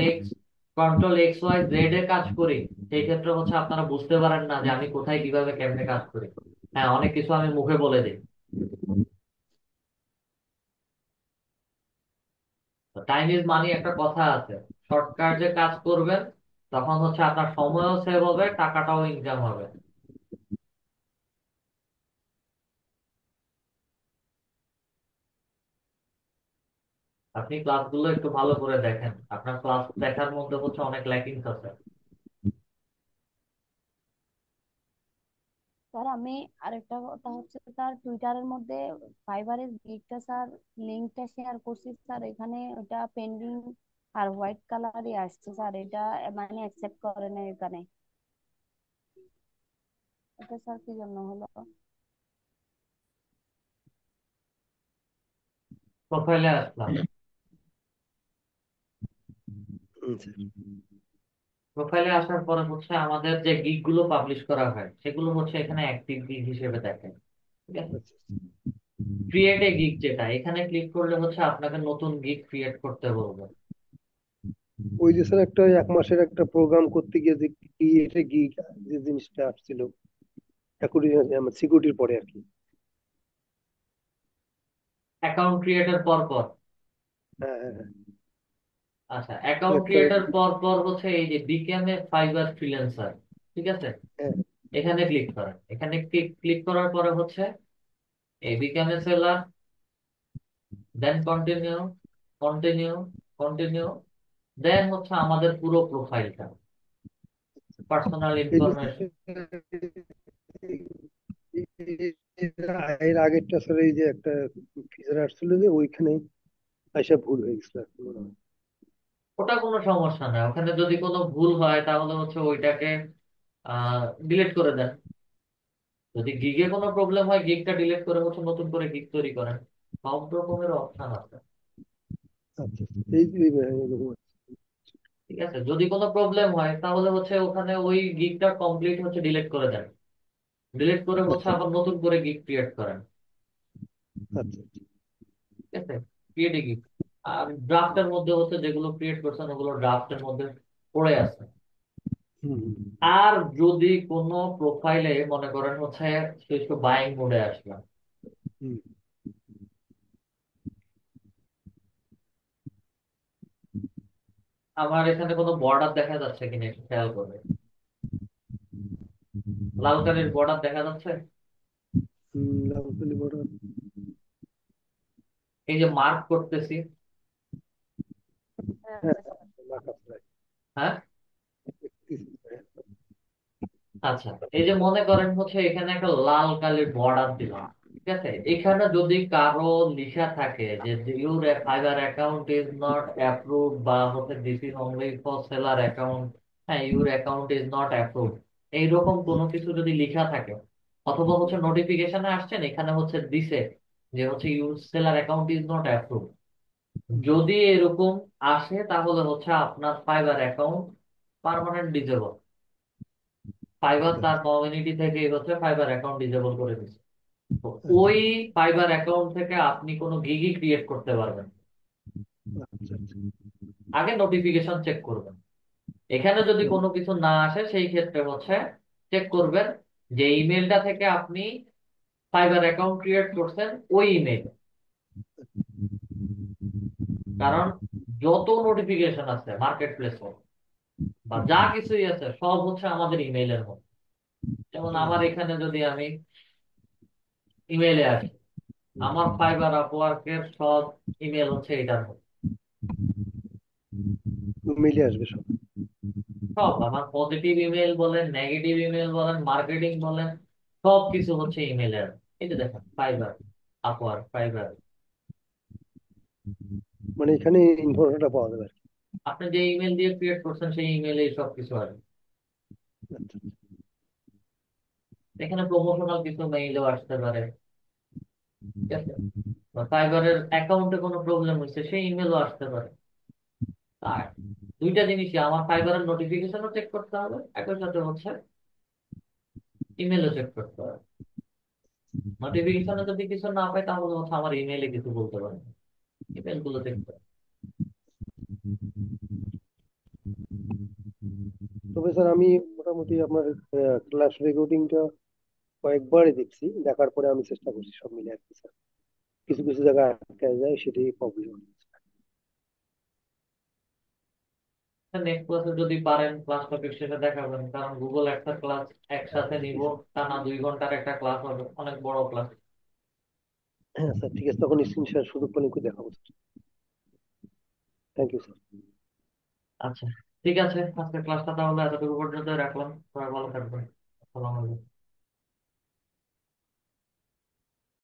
X Y Z এ কাজ করি, সেই ক্ষেত্রে হচ্ছে আপনারা বুঝতে পারেন না যে আমি কোথায় কিভাবে কেমনে কাজ করি। হ্যাঁ, অনেক কিছু আমি মুখে বলে দিই। টাইম ইজ মানি একটা কথা আছে, শর্টকাট যে কাজ করবেন তখন হচ্ছে আপনার সময়ও সেভ হবে, টাকাটাও ইনকাম হবে। আপনি ক্লাসগুলো একটু ভালো করে দেখেন, আপনার ক্লাস দেখার মধ্যে হচ্ছে অনেক ল্যাকিংস আছে। স্যার আমি আরেকটা কথা হচ্ছে স্যার, টুইটারের মধ্যে ফাইবারের গিগটা স্যার লিঙ্কটা শেয়ার করছি স্যার, এখানে ওটা পেন্ডিং আর হোয়াইট কালারই আসছে স্যার, এটা মানে অ্যাকসেপ্ট করে না এখানে, এটা স্যার কি জন্য হলো? প্রোফাইলে আসলাম। আচ্ছা। প্রোফাইলে আসার পরে হচ্ছে আমাদের যে গিগ গুলো পাবলিশ করা হয় সেগুলো হচ্ছে এখানে অ্যাক্টিভ গিগ হিসেবে দেখে। ঠিক আছে, আচ্ছা। ক্রিয়েট এ গিগ যেটা, এখানে ক্লিক করলে হচ্ছে আপনাকে নতুন গিগ ক্রিয়েট করতে বলবে। ওই যে স্যার একটা 1 মাসের একটা প্রোগ্রাম করতে গিয়ে যে ক্রিয়েটে গিগ যে জিনিসটা আসছিল আমার সিকিউরিটির পরে আর কি। অ্যাকাউন্ট ক্রিয়েটের পর পর, হ্যাঁ হ্যাঁ হ্যাঁ। আচ্ছা তো অ্যাকাউন্ট একটা ক্রিয়েটের পর পর হচ্ছে এই যে বিকেম এ ফাইবার ফ্রিল্যান্সার, ঠিক আছে, হ্যাঁ। এখানে ক্লিক করেন। এখানে ক্লিক করার পরে হচ্ছে এই become a seller, then continue, continue, continue, then হচ্ছে আমাদের পুরো প্রোফাইলটা, পার্সোনাল এই যে ইনফরমেশন। এর আগেরটা স্যার এই যে একটা ফিচার আসছিল যে ওইখানে আইসা ভুল হয়ে গেছিল আর কি মনে হয়। ওটা কোনো সমস্যা না, ওখানে যদি কোনো ভুল হয় তাহলে হচ্ছে ওইটাকে ডিলিট করে দেন। যদি গিগে কোনো প্রবলেম হয় গিগটা ডিলিট করে হচ্ছে নতুন করে গিগ তৈরি করেন। সব রকমের অপশন আছে। আচ্ছা আচ্ছা। এরকম। ঠিক আছে, যদি কোনো প্রবলেম হয় তাহলে হচ্ছে ওখানে ওই গিগটা কমপ্লিট হচ্ছে ডিলিট করে দেন, ডিলিট করে হচ্ছে আচ্ছা আবার নতুন করে গিগ ক্রিয়েট করেন। আচ্ছা। ঠিক আছে, ক্রিয়েট গিগ। আর ড্রাফটের মধ্যে হচ্ছে যেগুলো ক্রিয়েট করছেন ওগুলো ড্রাফটের মধ্যে পড়ে আছে। হুম হুম আর যদি কোনো প্রোফাইলে মনে করেন হচ্ছে একটু বাইং মোডে আসলাম, হুম। আমার এখানে কোনো বর্ডার দেখা যাচ্ছে কিনা একটু খেয়াল করবে। লাল কালির বর্ডার দেখা যাচ্ছে। হুম, লালকালি বর্ডার। এই যে মার্ক করতেছি, হ্যাঁ হ্যাঁ স্যার। মার্ক আছে। হ্যাঁ, হ্যাঁ। আচ্ছা এই যে মনে করেন হচ্ছে এখানে একটা লাল কালির বর্ডার দিলাম। ঠিক আছে, এখানে যদি কারো লেখা থাকে যে your Fiverr account is not approved বা হচ্ছে this is only for seller account, হ্যাঁ your account is not approved, এইরকম কোনো কিছু যদি লেখা থাকে, অথবা হচ্ছে নোটিফিকেশনে আসছেন এখানে হচ্ছে দিছে যে হচ্ছে your seller account is not approved, যদি এরকম আসে তাহলে হচ্ছে আপনার fibre account permanent disable. Fibre আচ্ছা তার কমিউনিটি থেকে হচ্ছে ফাইবার অ্যাকাউন্ট ডিসেবল করে দিচ্ছে। তো ওই ফাইবার অ্যাকাউন্ট থেকে আপনি কোনো গিগই ক্রিয়েট করতে পারবেন। আচ্ছা আচ্ছা। আগে নোটিফিকেশন চেক করবেন, এখানে যদি কোনো কিছু না আসে সেই ক্ষেত্রে হচ্ছে চেক করবেন যে ইমেলটা থেকে আপনি ফাইবার অ্যাকাউন্ট ক্রিয়েট করছেন ওই ইমেল। কারণ যত নোটিফিকেশন আছে মার্কেট প্লেসে বা যা কিছুই আছে সব হচ্ছে আমাদের ইমেইলের মধ্যে। যেমন আমার এখানে যদি আমি ইমেইলে আসি, আমার ফাইবার আপওয়ার্কের সব ইমেল হচ্ছে এটার মধ্যে। মিলে আসবে সব। সব আমার পজিটিভ ইমেল বলেন, নেগেটিভ ইমেল বলেন, মার্কেটিং বলেন, সব কিছু হচ্ছে ইমেলের। এই যে দেখেন ফাইবার আপওয়ার্ক, ফাইবার, মানে এখানে ইনফরমেশনটা পাওয়া যাবে আর কি। আপনি যে ইমেল দিয়ে ক্রিয়েট করছেন সেই ইমেলে সব কিছু আসবে। আচ্ছা এখানে প্রমোশনাল কিছু মেইলও আসতে পারে। ঠিক আছে, বা ফাইবারের অ্যাকাউন্টে কোনো প্রবলেম হচ্ছে সেই ইমেলও আসতে পারে। আর দুইটা জিনিসই, আমার ফাইবারের নোটিফিকেশনও চেক করতে হবে, একই সাথে হচ্ছে ইমেলও চেক করতে হবে। নোটিফিকেশনে যদি কিছু না পাই তাহলে হচ্ছে আমার ইমেইলে কিছু বলতে পারে, ইমেল গুলো দেখতে হবে। তবে স্যার আমি মোটামুটি আপনার ক্লাস রেকর্ডিংটা কয়েকবারই দেখছি, দেখার পরে আমি চেষ্টা করছি সব মিলে আর কি স্যার। কিছু কিছু জায়গায় আটকে যায়, সেটাই প্রবলেম। নেক্সট ক্লাসে যদি পারেন ক্লাস টপিক সেটা দেখাবেন, কারণ গুগল একটা ক্লাস একসাথে নিব, টানা 2 ঘন্টার একটা ক্লাস হবে, অনেক বড় ক্লাস। হ্যাঁ স্যার ঠিক আছে, তখন স্ক্রিন শেয়ার সুযোগ পেলে একটু দেখাবো স্যার। Thank you sir. আচ্ছা, ঠিক আছে, আজকের ক্লাসটা তাহলে এতটুকু পর্যন্ত রাখলাম। সবাই ভালো থাকবেন। আসসালামু আলাইকুম।